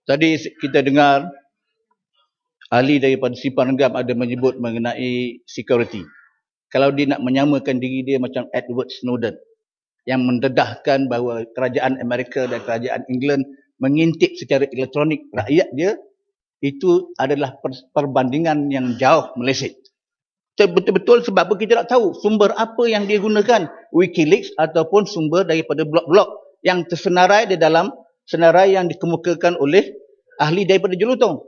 Tadi kita dengar ahli daripada Simpan Renggam ada menyebut mengenai security. Kalau dia nak menyamakan diri dia macam Edward Snowden yang mendedahkan bahawa kerajaan Amerika dan kerajaan England mengintip secara elektronik rakyat dia, itu adalah perbandingan yang jauh meleset. Betul-betul sebab apa kita tak tahu sumber apa yang dia gunakan, WikiLeaks ataupun sumber daripada blog-blog yang tersenarai di dalam senarai yang dikemukakan oleh ahli daripada Jelutong.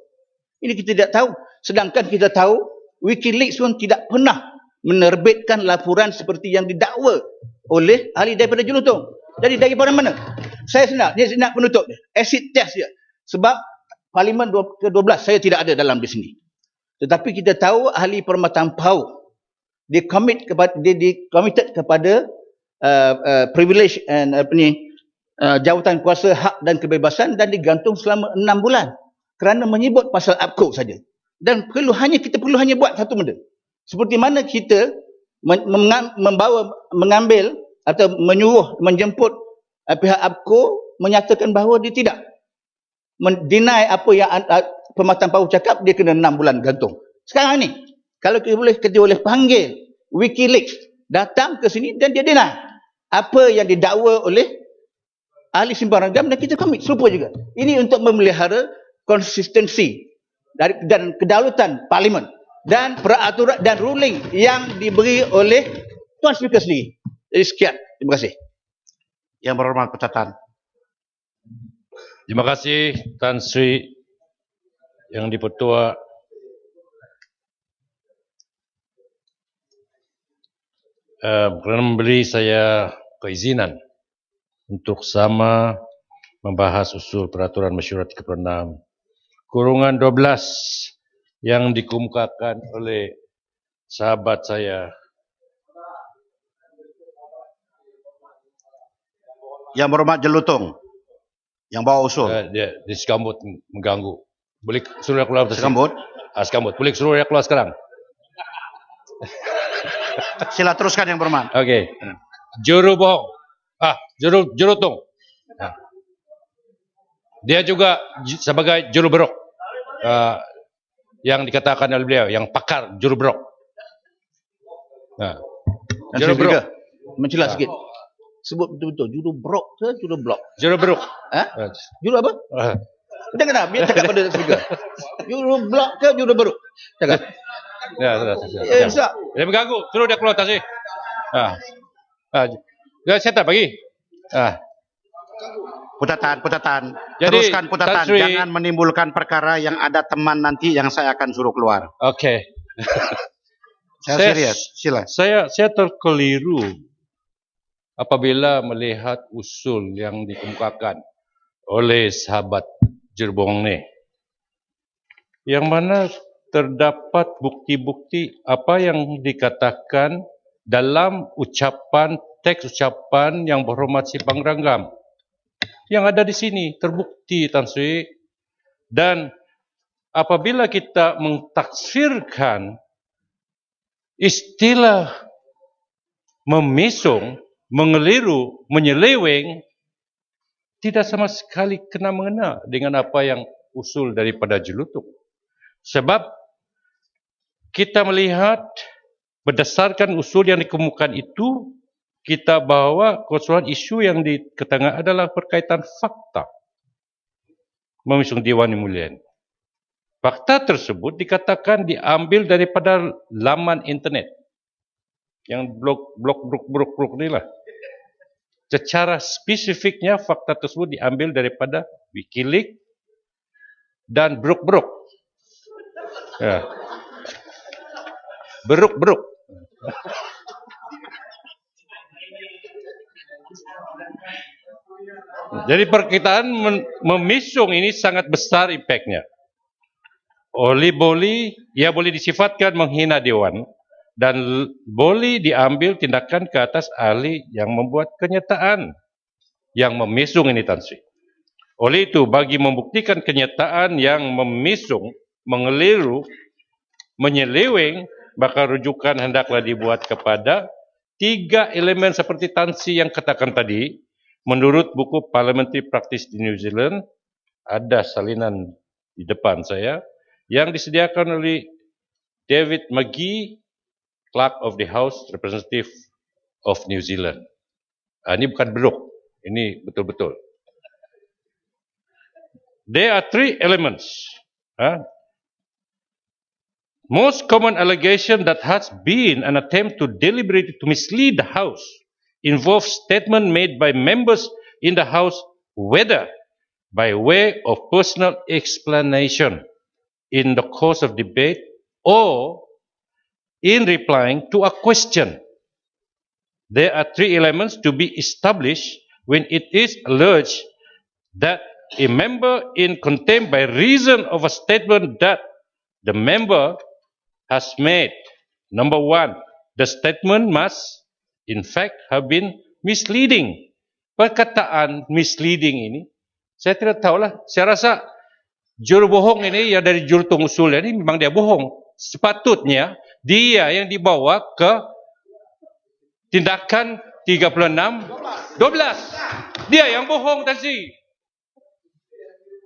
Ini kita tidak tahu. Sedangkan kita tahu WikiLeaks pun tidak pernah menerbitkan laporan seperti yang didakwa oleh ahli daripada Jelutong. Jadi daripada mana? Saya nak penutup dia. Acid test dia. Sebab Parlimen ke-12 saya tidak ada dalam di sini. Tetapi kita tahu ahli perkhidmatan PAU dia committed kepada privilege and jawatan kuasa, hak dan kebebasan dan digantung selama 6 bulan kerana menyebut pasal APCO saja. Dan kita perlu hanya buat satu benda. Seperti mana kita mengambil atau menyuruh menjemput pihak APCO menyatakan bahawa dia tidak deny apa yang Perkhidmatan PAU cakap, dia kena 6 bulan gantung. Sekarang ni kalau kita boleh panggil WikiLeaks datang ke sini dan dia deny apa yang didakwa oleh ahli Simpan Renggam dan kita komit serupa juga. Ini untuk memelihara konsistensi dan kedaulatan parlimen dan peraturan dan ruling yang diberi oleh Tuan Speaker sendiri. Jadi sekian. Terima kasih. Yang berhormat Petatan. Terima kasih Tan Sri Yang di-Pertua. Kerana memberi saya keizinan untuk sama membahas usul peraturan mesyuarat 36 kurungan 12 yang dikemukakan oleh sahabat saya. Yang berhormat Jelutong, yang bawa usul. Dia sekambut mengganggu. Boleh suruh dia keluar. Sekambut? Sekambut. Boleh suruh dia keluar sekarang. Sila teruskan yang berhormat. Okey. Juru bohong. Jelutong. Dia juga sebagai juru berok. Yang dikatakan oleh beliau, yang pakar juru berok. Juru berok. Mencela sikit. Sebut betul-betul juru brok ke juru blok? Juru berok. Juru apa? Jangan biar cakap pada speaker. Juru blok ke juru berok? Cakap. Ya, sudah. Dia mengganggu. Suruh dia keluar tasik. Dia setup bagi. Putatan. Jadi, Teruskan Putatan. Jangan menimbulkan perkara yang ada teman nanti yang saya akan suruh keluar. Okey. Saya serius. Sila. Saya terkeliru apabila melihat usul yang dikemukakan oleh sahabat Jerbong ni, yang mana terdapat bukti-bukti apa yang dikatakan dalam teks ucapan yang berhormat Simpan Renggam yang ada di sini terbukti, Tan Sri. Dan apabila kita mentaksirkan istilah memesong, mengeliru, menyeleweng, tidak sama sekali kena-mengena dengan apa yang usul daripada Jelutong. Sebab kita melihat berdasarkan usul yang dikemukakan itu, kita bawa keseluruhan isu yang diketengah adalah berkaitan fakta. memisung Dewan Yang Mulia. Fakta tersebut dikatakan diambil daripada laman internet. Yang blog ni lah. Secara spesifiknya fakta tersebut diambil daripada Wikileaks dan Bruk. Ya. Bruk. Jadi perkataan memisung ini sangat besar impaknya. Ia boleh disifatkan menghina Dewan dan boleh diambil tindakan ke atas ahli yang membuat kenyataan yang memisung ini, Tan Sri. Oleh itu, bagi membuktikan kenyataan yang memisung, mengeliru, menyeleweng, maka rujukan hendaklah dibuat kepada 3 elemen seperti Tan Sri yang katakan tadi. Menurut buku Parliamentary Practice di New Zealand, ada salinan di depan saya, yang disediakan oleh David McGee, Clerk of the House Representative of New Zealand. Ini bukan beruk, ini betul-betul. There are 3 elements. Most common allegation that has been an attempt to deliberately to mislead the House involves statement made by members in the House, whether by way of personal explanation in the course of debate or in replying to a question. There are 3 elements to be established when it is alleged that a member in contempt by reason of a statement that the member has made. Number 1, the statement must in fact have been misleading. Perkataan misleading ini, saya tidak tahulah. Saya rasa juru bohong ini yang dari juru tungsul ini memang dia bohong. Sepatutnya dia yang dibawa ke tindakan 36-12. Dia yang bohong tadi.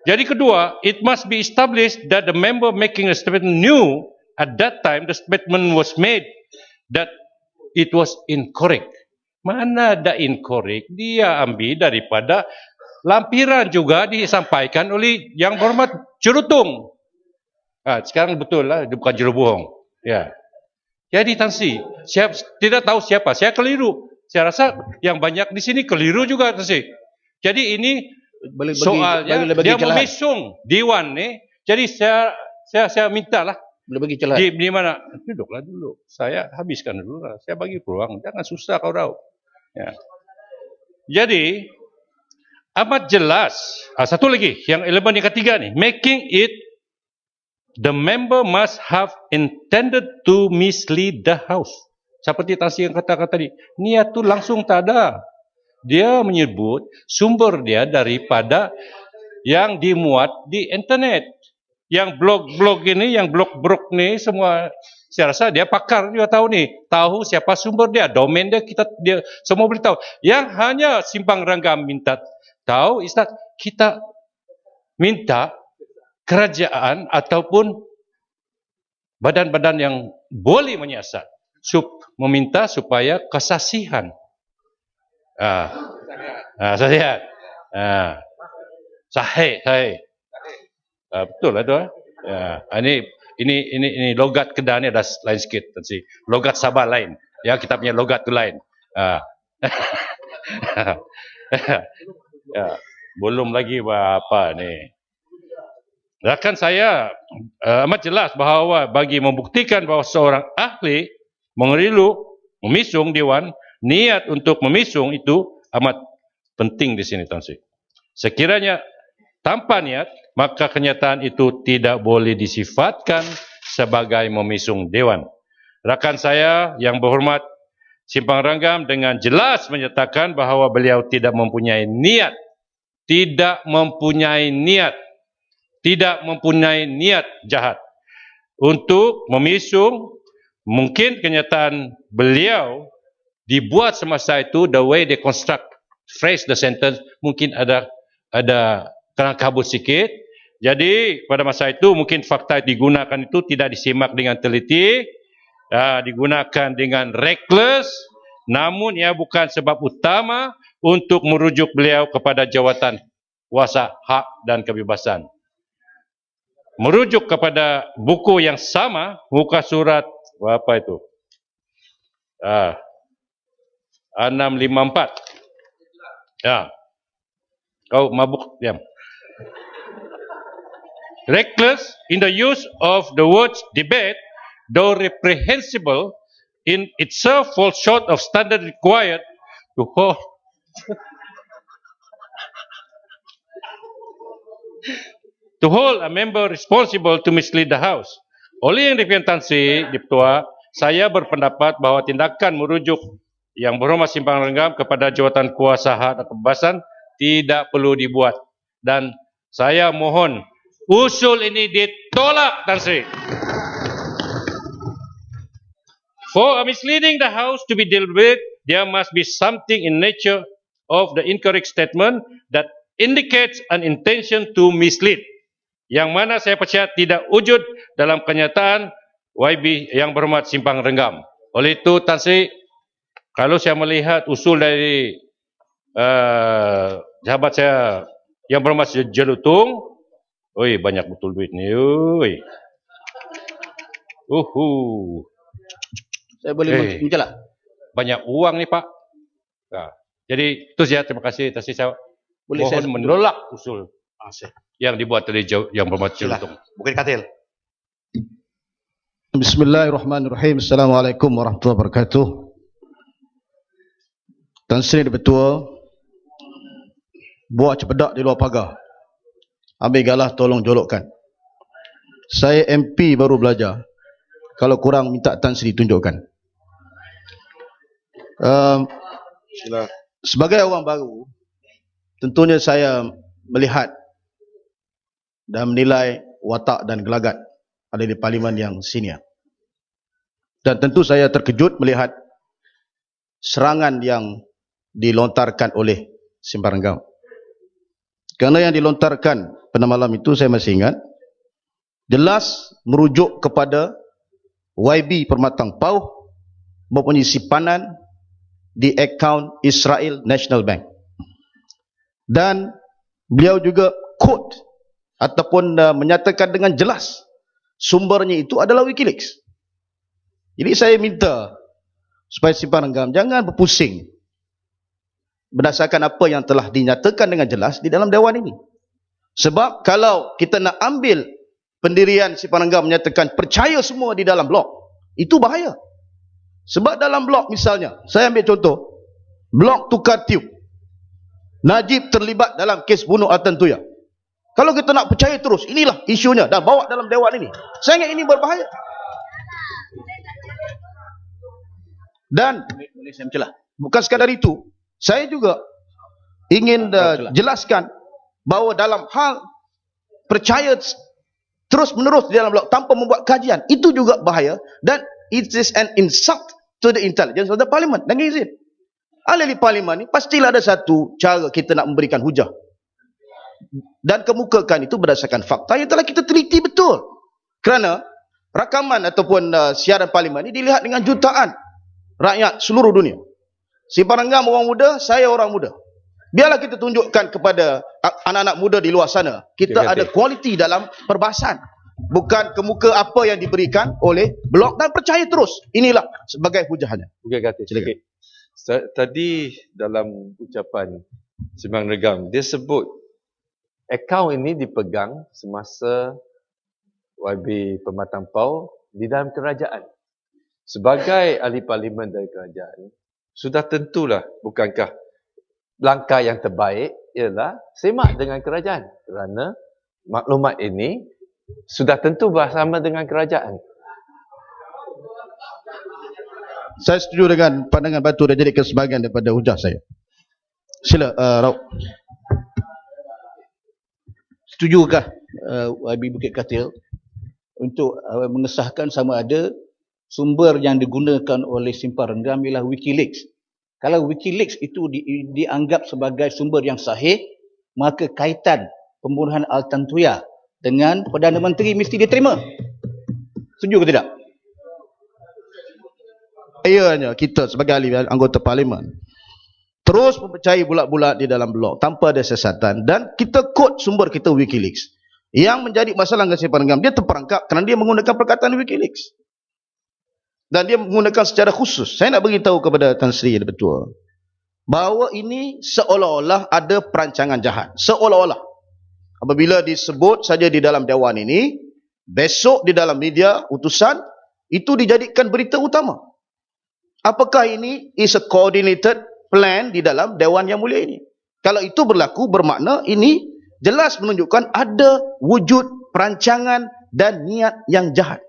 Jadi kedua, it must be established that the member making a statement knew at that time the statement was made that it was incorrect. Mana ada incorrect? Dia ambil daripada lampiran juga disampaikan oleh yang berhormat jurutung. Sekarang betul lah, dia bukan juru bohong. Ya. Jadi Tan Sri, saya tidak tahu siapa. Saya keliru. Saya rasa yang banyak di sini keliru juga Tan Sri. Jadi ini soalnya dia memisung Dewan ni. Jadi saya mintalah. Boleh bagi celah. Di mana? Duduklah dulu. Saya habiskan dulu lah. Saya bagi peluang. Jangan susah kau tahu. Ya. Jadi amat jelas. Satu lagi, yang elemen yang ketiga ni, making it the member must have intended to mislead the House. Seperti Tan Sri yang katakan tadi, niat tu langsung tak ada. Dia menyebut sumber dia daripada yang dimuat di internet. Yang blog-blog ini, yang blog-blog ni semua, saya rasa dia pakar juga tahu ni. Tahu siapa sumber dia, domain dia, dia semua boleh tahu. Yang hanya Simpang Ranggam minta tahu, Ustaz, kita minta kerajaan ataupun badan-badan yang boleh menyiasat meminta supaya kesaksihan. Saksihan. Sahih. Betul lah tu. Ini logat Kedah ni ada lain sikit. Logat Sabah lain. Ya, kita punya logat tu lain. Belum lagi apa ni. Rakan saya amat jelas bahawa bagi membuktikan bahawa seorang ahli mengeliru, memisung Dewan, niat untuk memisung itu amat penting di sini, Tan Sri. Sekiranya tanpa niat, maka kenyataan itu tidak boleh disifatkan sebagai memisung Dewan. Rakan saya yang berhormat Simpang Ranggam dengan jelas menyatakan bahawa beliau tidak mempunyai niat jahat untuk memisung. Mungkin kenyataan beliau dibuat semasa itu, the way they construct, phrase the sentence, mungkin ada kelang kabut sikit. Jadi pada masa itu mungkin fakta digunakan itu tidak disimak dengan teliti, digunakan dengan reckless, namun ia bukan sebab utama untuk merujuk beliau kepada jawatan kuasa hak dan kebebasan. Merujuk kepada buku yang sama, muka surat apa itu? 654. Ya. Kau mabuk, diam. Reckless in the use of the words debate, though reprehensible in itself, falls short of standard required to hold to hold a member responsible to mislead the House. Oleh yang demikian Tan Sri, Ketua, saya berpendapat bahawa tindakan merujuk yang berhormat Simpang Renggam kepada jawatan kuasa hak dan kebebasan tidak perlu dibuat. Dan saya mohon usul ini ditolak, Tan Sri. For misleading the House to be dealt with, there must be something in nature of the incorrect statement that indicates an intention to mislead, yang mana saya percaya tidak wujud dalam kenyataan YB yang berhormat Simpang Renggam. Oleh itu, Tan Sri, kalau saya melihat usul dari sahabat saya yang berhormat Jelutung, oi, banyak betul duit ni, oi. Saya boleh mencelak? Banyak uang ni, Pak. Nah, jadi itu saja, terima kasih. Tan Sri, saya boleh mohon saya menolak usul yang dibuat oleh yang berhormat Jelutung. Bukit Katil. Bismillahirrahmanirrahim. Assalamualaikum warahmatullahi wabarakatuh. Tan Sri Ketua, buat cepedak di luar pagar. Ambil galah tolong jolokkan. Saya MP baru belajar. Kalau kurang minta Tan Sri tunjukkan. Sebagai orang baru, tentunya saya melihat dan menilai watak dan gelagat ada di parlimen yang senior. Dan tentu saya terkejut melihat serangan yang dilontarkan oleh Simpang Renggam. Kerana yang dilontarkan pada malam itu saya masih ingat, jelas merujuk kepada YB Permatang Pauh mempunyai simpanan di akaun Israel National Bank. Dan beliau juga quote ataupun menyatakan dengan jelas sumbernya itu adalah WikiLeaks. Jadi saya minta supaya Simpang Renggam jangan berpusing berdasarkan apa yang telah dinyatakan dengan jelas di dalam Dewan ini. Sebab kalau kita nak ambil pendirian Simpang Renggam menyatakan percaya semua di dalam blok, itu bahaya. Sebab dalam blok misalnya, saya ambil contoh, blok tukar tiup. Najib terlibat dalam kes bunuh Altan Tuya. Kalau kita nak percaya terus, inilah isunya dan bawa dalam Dewan ini. Saya ingat ini berbahaya. Dan bukan sekadar itu, saya juga ingin jelaskan bahawa dalam hal percaya terus menerus di dalam blok tanpa membuat kajian, itu juga bahaya dan it is an insult to the intelligence of the parliament. Dan izin ahli parlimen ni pastilah ada satu cara kita nak memberikan hujah dan kemukakan itu berdasarkan fakta yang telah kita teliti betul. Kerana rakaman ataupun siaran parlimen ini dilihat dengan jutaan rakyat seluruh dunia. Simpang Renggam orang muda, saya orang muda. Biarlah kita tunjukkan kepada anak-anak muda di luar sana, kita ada kualiti dalam perbahasan. Bukan kemuka apa yang diberikan oleh blok dan percaya terus. Inilah sebagai hujahnya. Silakan. Tadi dalam ucapan Simpang Renggam, dia sebut akaun ini dipegang semasa YB Permatang Pauh di dalam kerajaan. Sebagai ahli parlimen dari kerajaan, sudah tentulah, bukankah langkah yang terbaik ialah semak dengan kerajaan, kerana maklumat ini sudah tentu bersama dengan kerajaan. Saya setuju dengan pandangan Batu dan jadikan sebahagian daripada hujah saya. Sila Rauk. Setujukah YB Bukit Katil untuk mengesahkan sama ada sumber yang digunakan oleh Simpang Renggam ialah WikiLeaks? Kalau WikiLeaks itu dianggap sebagai sumber yang sahih, maka kaitan pembunuhan Altan Tuya dengan Perdana Menteri mesti diterima. Setuju ke tidak? Sayanya kita sebagai ahli anggota parlimen terus mempercayai bulat-bulat di dalam blog tanpa ada siasatan, dan kita quote sumber kita WikiLeaks. Yang menjadi masalah dengan Seri Pandangan, dia terperangkap kerana dia menggunakan perkataan WikiLeaks. Dan dia menggunakan secara khusus. Saya nak beritahu kepada Tan Sri yang betul, bahawa ini seolah-olah ada perancangan jahat. Seolah-olah. Apabila disebut saja di dalam dewan ini, besok di dalam media utusan, itu dijadikan berita utama. Apakah ini is a coordinated plan di dalam dewan yang mulia ini? Kalau itu berlaku, bermakna ini jelas menunjukkan ada wujud perancangan dan niat yang jahat.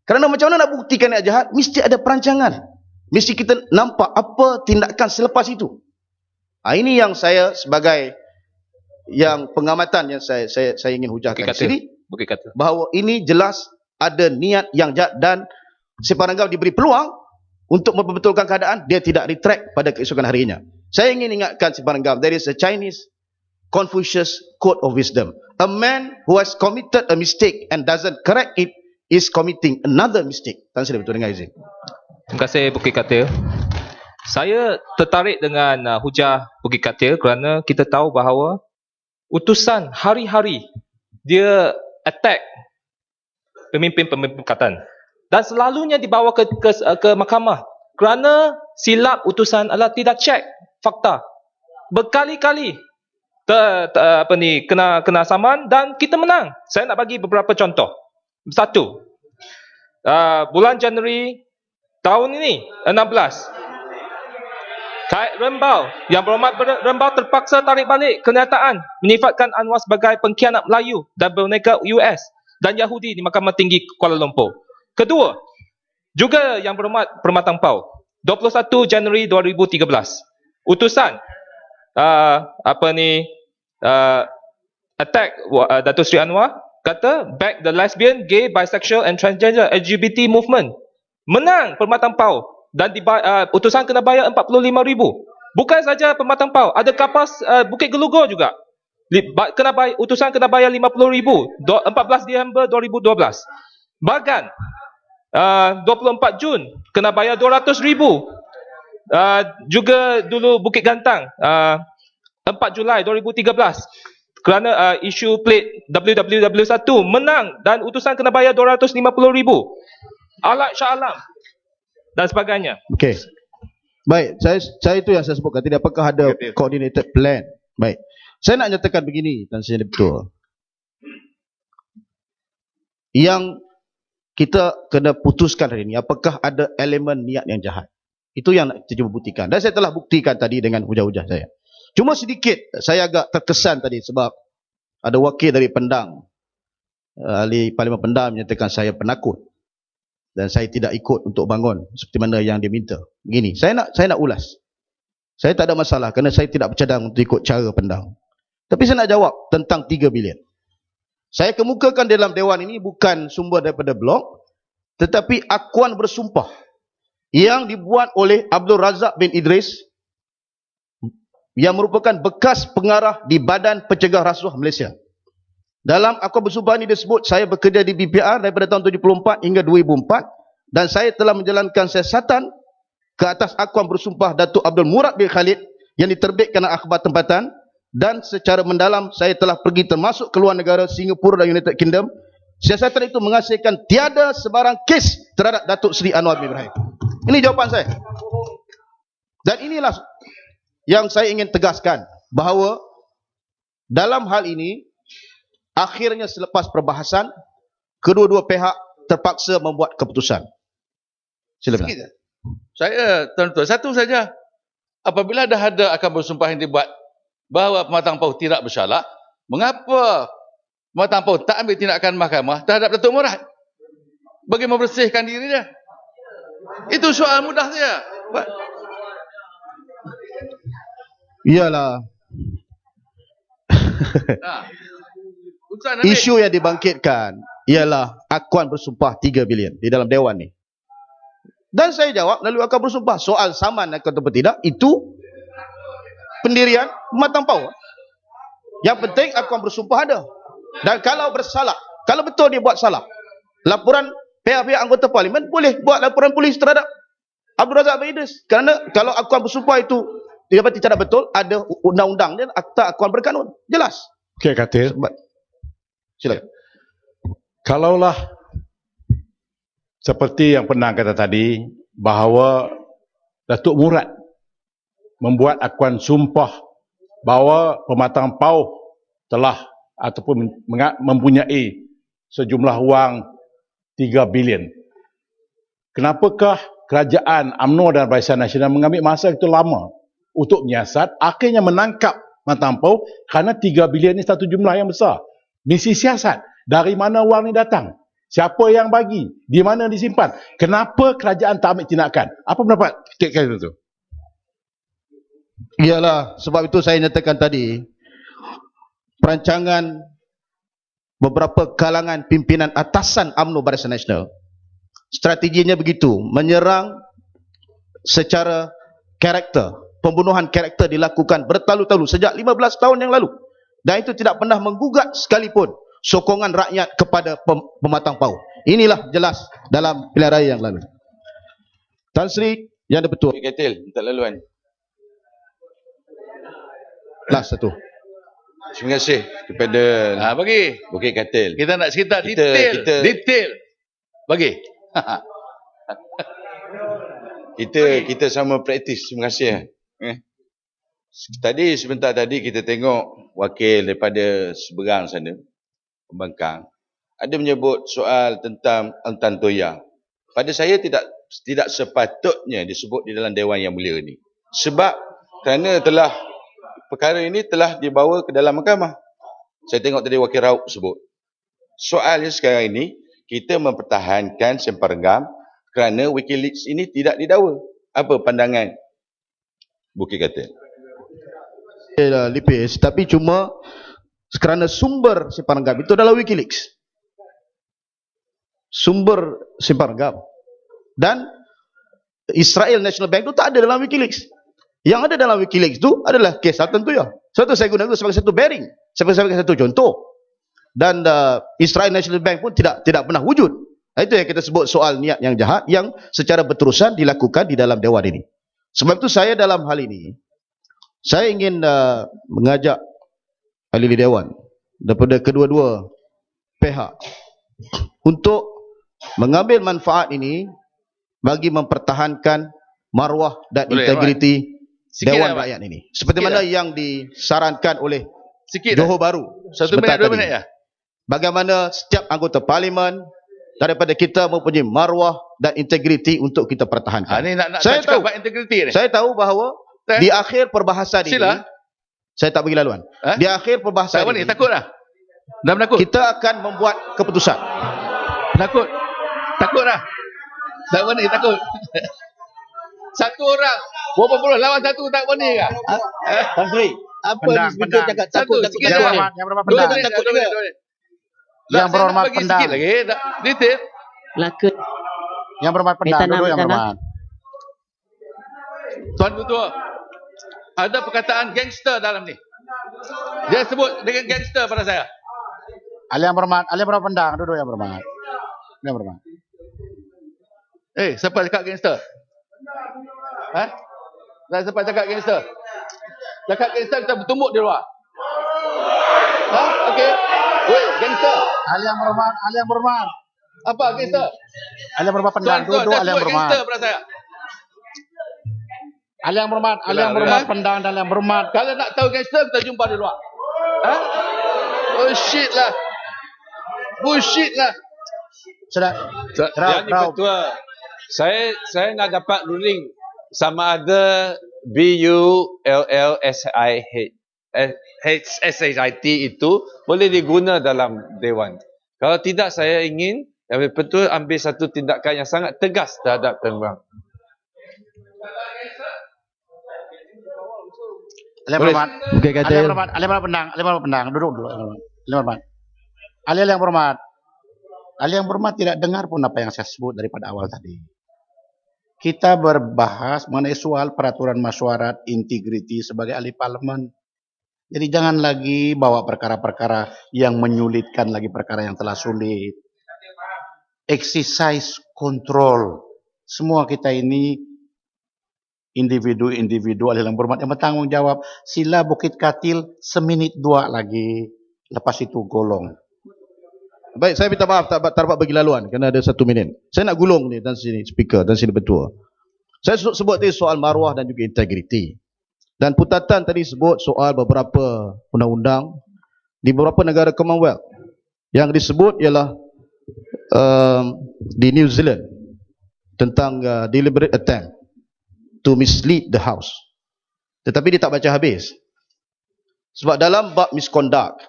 Kerana macam mana nak buktikan niat jahat? Mesti ada perancangan. Mesti kita nampak apa tindakan selepas itu. Ini yang saya sebagai yang pengamatan yang saya ingin hujahkan sini, bahawa ini jelas ada niat yang jahat, dan Seri Pandangan diberi peluang untuk memperbetulkan keadaan, dia tidak retract pada keesokan harinya. Saya ingin ingatkan Seri Pandangan, there is a Chinese Confucius quote of wisdom. A man who has committed a mistake and doesn't correct it is committing another mistake. Tan Sri betul dengan izin. Terima kasih Bukit Katil. Saya tertarik dengan hujah Bukit Katil kerana kita tahu bahawa utusan hari-hari dia attack pemimpin-pemimpin pakatan dan selalunya dibawa ke mahkamah kerana silap utusan adalah tidak cek fakta. Berkali-kali kena saman dan kita menang. Saya nak bagi beberapa contoh. Satu, bulan Januari tahun ini 16, Kait Rembau, Yang Berhormat Rembau terpaksa tarik balik kenyataan menyifatkan Anwar sebagai pengkhianat Melayu dan berneka US dan Yahudi di Mahkamah Tinggi Kuala Lumpur. Kedua, juga Yang Berhormat Permatang Pau, 21 Januari 2013, utusan attack Datuk Seri Anwar, kata back the lesbian, gay, bisexual and transgender LGBT movement. Menang Permatang Pau dan utusan kena bayar 45,000. Bukan saja Permatang Pau, ada Kapas Bukit Gelugor juga. Utusan kena bayar 50,000. 14 Disember 2012. Bagan 24 Jun kena bayar 200,000. Juga dulu Bukit Gantang 4 Julai 2013 kerana isu plate WWW1 menang dan utusan kena bayar 250,000. Alat Shah Alam dan sebagainya. Okey. Baik, saya itu yang saya sebutkan tadi, apakah ada coordinated plan. Baik. Saya nak nyatakan begini, Tan Sri betul. Yang kita kena putuskan hari ini, apakah ada elemen niat yang jahat. Itu yang nak kita cuba buktikan. Dan saya telah buktikan tadi dengan hujah-hujah saya. Cuma sedikit saya agak terkesan tadi sebab ada wakil dari Pendang, ahli Parlimen Pendang menyatakan saya penakut dan saya tidak ikut untuk bangun seperti mana yang dia minta. Begini, saya nak ulas. Saya tak ada masalah kerana saya tidak bercadang untuk ikut cara Pendang. Tapi saya nak jawab tentang 3 bilion. Saya kemukakan dalam dewan ini bukan sumber daripada blog, tetapi akuan bersumpah yang dibuat oleh Abdul Razak bin Idris yang merupakan bekas pengarah di Badan Pencegah Rasuah Malaysia. Dalam akuan bersumpah ini disebut saya bekerja di BPR daripada tahun 74 hingga 2004 dan saya telah menjalankan siasatan ke atas akuan bersumpah Datuk Abdul Murad bin Khalid yang diterbitkan oleh akhbar tempatan, dan secara mendalam saya telah pergi termasuk ke luar negara Singapura dan United Kingdom. Siasatan itu menghasilkan tiada sebarang kes terhadap Datuk Seri Anwar bin Ibrahim. Ini jawapan saya. Dan inilah yang saya ingin tegaskan, bahawa dalam hal ini akhirnya selepas perbahasan kedua-dua pihak terpaksa membuat keputusan. Silakan. Saya tuan-tuan satu saja. Apabila dah ada akan bersumpah yang dibuat bahawa Permatang Pau tidak bersalah, mengapa Permatang Pau tak ambil tindakan mahkamah terhadap Datuk Murad bagi membersihkan diri dia? Itu soal mudah saja. Iyalah. Isu yang dibangkitkan ialah akuan bersumpah 3 bilion di dalam dewan ni. Dan saya jawab lalu akuan bersumpah. Soal saman atau tidak, itu pendirian Permatang Pau. Yang penting akuan bersumpah ada. Dan kalau bersalah, kalau betul dia buat salah, laporan pihak-pihak anggota parlimen boleh buat laporan polis terhadap Abdul Razak bin Idris. Kerana kalau akuan bersumpah itu didapati tidak betul, ada undang-undang dan akta akuan berkanun. Jelas. Okey, Katil. Silakan. Kalaulah seperti yang pernah kata tadi, bahawa Datuk Murad membuat akuan sumpah bahawa Pematang Pauh telah ataupun mempunyai sejumlah wang 3 bilion. Kenapakah kerajaan UMNO dan Barisan Nasional mengambil masa itu lama untuk menyiasat, akhirnya menangkap Pematang Pauh kerana 3 bilion ini satu jumlah yang besar. Misi siasat, dari mana wang ini datang? Siapa yang bagi? Di mana disimpan? Kenapa kerajaan tak ambil tindakan? Apa pendapat terkait itu? Iyalah, sebab itu saya nyatakan tadi, perancangan beberapa kalangan pimpinan atasan UMNO Barisan Nasional, strateginya begitu, menyerang secara karakter, pembunuhan karakter dilakukan bertalu-talu sejak 15 tahun yang lalu. Dan itu tidak pernah menggugat sekalipun sokongan rakyat kepada Pematang Pauh. Inilah jelas dalam pilihan raya yang lalu. Tan Sri yang dipertua. Katil, minta laluan. Last satu. Terima kasih kepada bagi. Bukit Katil. Kita nak cerita detail. Detail. Bagi. kita sama praktis. Terima kasih. Tadi sebentar tadi kita tengok wakil daripada seberang sana, Pembangkang, ada menyebut soal tentang Antan Toya. Pada saya tidak sepatutnya disebut di dalam Dewan Yang Mulia ini. Sebab kerana perkara ini telah dibawa ke dalam mahkamah. Saya tengok tadi wakil Raub sebut. Soalnya sekarang ini kita mempertahankan Sempargam kerana WikiLeaks ini tidak didakwa. Apa pandangan Bukit Katil? Lipis, tapi cuma kerana sumber Sempargam itu adalah WikiLeaks. Sumber Sempargam. Dan Israel National Bank itu tak ada dalam WikiLeaks. Yang ada dalam WikiLeaks itu adalah kes Antan Toya. Satu saya guna itu sebagai satu bearing, sebagai satu contoh. Dan Israel National Bank pun tidak pernah wujud. Itu yang kita sebut soal niat yang jahat yang secara berterusan dilakukan di dalam Dewan ini. Sebab itu saya dalam hal ini, saya ingin mengajak ahli Dewan daripada kedua-dua pihak untuk mengambil manfaat ini bagi mempertahankan maruah dan integriti Dewan Rakyat ini. Seperti mana yang disarankan oleh Johor Bahru. 1 minit, 2 minit ya. Bagaimana setiap anggota parlimen daripada kita mempunyai maruah dan integriti untuk kita pertahankan. Ini nak saya tahu integriti ni. Saya tahu bahawa di akhir perbahasan ini, saya tak bagi laluan. Di akhir perbahasan ini, takutlah. Dah menakut. Kita akan membuat keputusan. Takut dah. Tak berani, takut. Satu orang berapa puluh lawan satu tak berani ke? Tan Sri, apa ni speaker cakap takut? Yang berapa pendang? Yang berhormat pendang. Sikit lagi, detail. Lakut. Yang berhormat pendang, duduk yang berhormat. Tuan Ketua, ada perkataan gangster dalam ni. Dia sebut dengan gangster pada saya. Ahli yang berhormat pendang, duduk yang berhormat. Yang berhormat. Siapa cakap gangster? Siapa cakap gangster? Cakap gangster kita bertumbuk di luar. Okey. Weh, gangster. Ahli yang berhormat. Apa gangster? Ahli yang berhormat pendang, duduk ahli yang berhormat. Gangster pada saya. Ahli yang berhormat pendang dan yang berhormat. Kalau nak tahu gangster kita jumpa di luar. Bullshit lah. Sudah. Yang Ketua, saya nak dapat ruling sama ada BULLSHIT itu boleh diguna dalam Dewan. Kalau tidak, saya ingin Yang Betul ambil satu tindakan yang sangat tegas terhadap Tan Wang. Ahli yang pendang, duduk dulu. Ahli yang berhormat tidak dengar pun apa yang saya sebut daripada awal tadi. Kita berbahas mengenai soal peraturan mesyuarat integriti sebagai ahli parlimen. Jadi jangan lagi bawa perkara-perkara yang menyulitkan lagi perkara yang telah sulit. Exercise control. Semua kita ini individu ahli yang berhormat yang bertanggungjawab, sila Bukit Katil seminit 2 lagi. Lepas itu golong. Baik, saya minta maaf tak dapat bagi laluan kerana ada 1 minit. Saya nak gulung ni dan sini speaker dan sini betul. Saya sebut tadi soal maruah dan juga integriti. Dan putatan tadi sebut soal beberapa undang-undang di beberapa negara Commonwealth. Yang disebut ialah di New Zealand tentang deliberate attempt to mislead the House. Tetapi dia tak baca habis. Sebab dalam bab misconduct,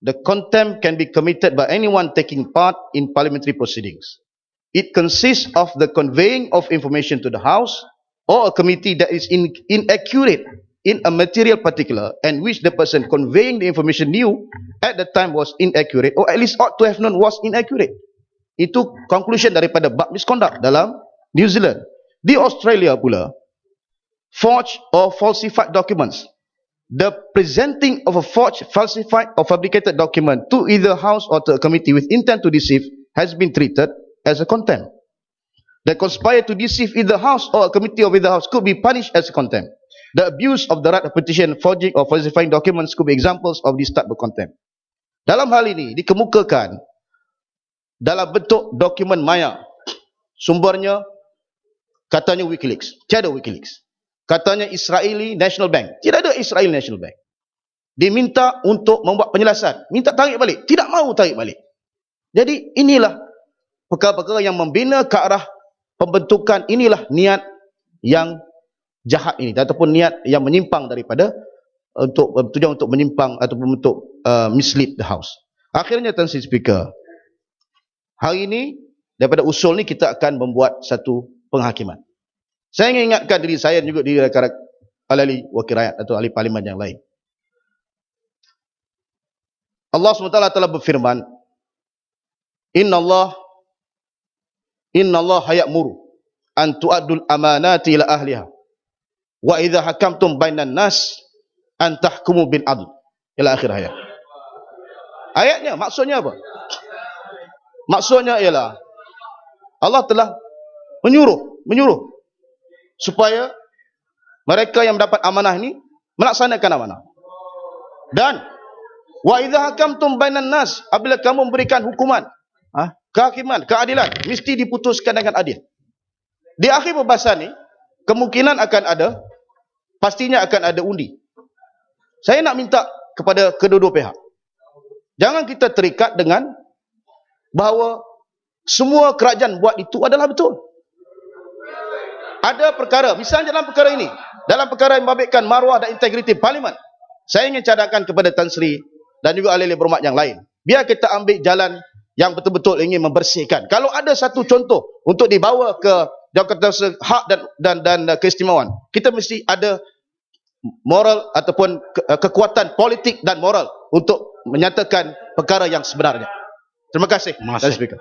the contempt can be committed by anyone taking part in parliamentary proceedings. It consists of the conveying of information to the House or a committee that is inaccurate in a material particular and which the person conveying the information knew at the time was inaccurate or at least ought to have known was inaccurate. Itu conclusion daripada bab misconduct dalam New Zealand. Di Australia pula, forged or falsified documents. The presenting of a forged, falsified or fabricated document to either House or to a committee with intent to deceive has been treated as a contempt. The conspire to deceive either House or a committee of either House could be punished as a contempt. The abuse of the right of petition, forging or falsifying documents could be examples of this type of contempt. Dalam hal ini dikemukakan dalam bentuk dokumen maya. Sumbernya katanya WikiLeaks. Tiada WikiLeaks. Katanya Israeli National Bank. Tidak ada Israeli National Bank. Diminta untuk membuat penjelasan. Minta tarik balik. Tidak mahu tarik balik. Jadi inilah perkara-perkara yang membina ke arah pembentukan, inilah niat yang jahat ini ataupun niat yang menyimpang daripada tujuan untuk menyimpang ataupun untuk mislead the House. Akhirnya Tuan Sri Speaker, hari ini daripada usul ni kita akan membuat satu penghakiman. Saya ingin ingatkan diri saya dan juga diri rakan ahli wakil rakyat atau ahli parlimen yang lain. Allah SWT telah berfirman, Inna Allah ya'muru an tu'addul amanati ila ahliha wa idza hakamtum bainan nas an tahkumu bil adl. Ila akhir ayat. Ayatnya maksudnya apa? Maksudnya ialah Allah telah menyuruh supaya mereka yang mendapat amanah ini melaksanakan amanah. Dan wa idza hakamtum bainan nas, apabila kamu memberikan hukuman, kehakiman, keadilan, mesti diputuskan dengan adil. Di akhir perbahasan ni kemungkinan akan ada, pastinya akan ada undi. Saya nak minta kepada kedua-dua pihak, jangan kita terikat dengan bahawa semua kerajaan buat itu adalah betul. Ada perkara, misalnya dalam perkara ini, dalam perkara yang membabitkan maruah dan integriti parlimen, saya ingin cadangkan kepada Tan Sri dan juga ahli-ahli berhormat yang lain, biar kita ambil jalan yang betul-betul ingin membersihkan. Kalau ada satu contoh untuk dibawa ke hak dan keistimewaan, kita mesti ada moral ataupun kekuatan politik dan moral untuk menyatakan perkara yang sebenarnya. Terima kasih. Terima kasih.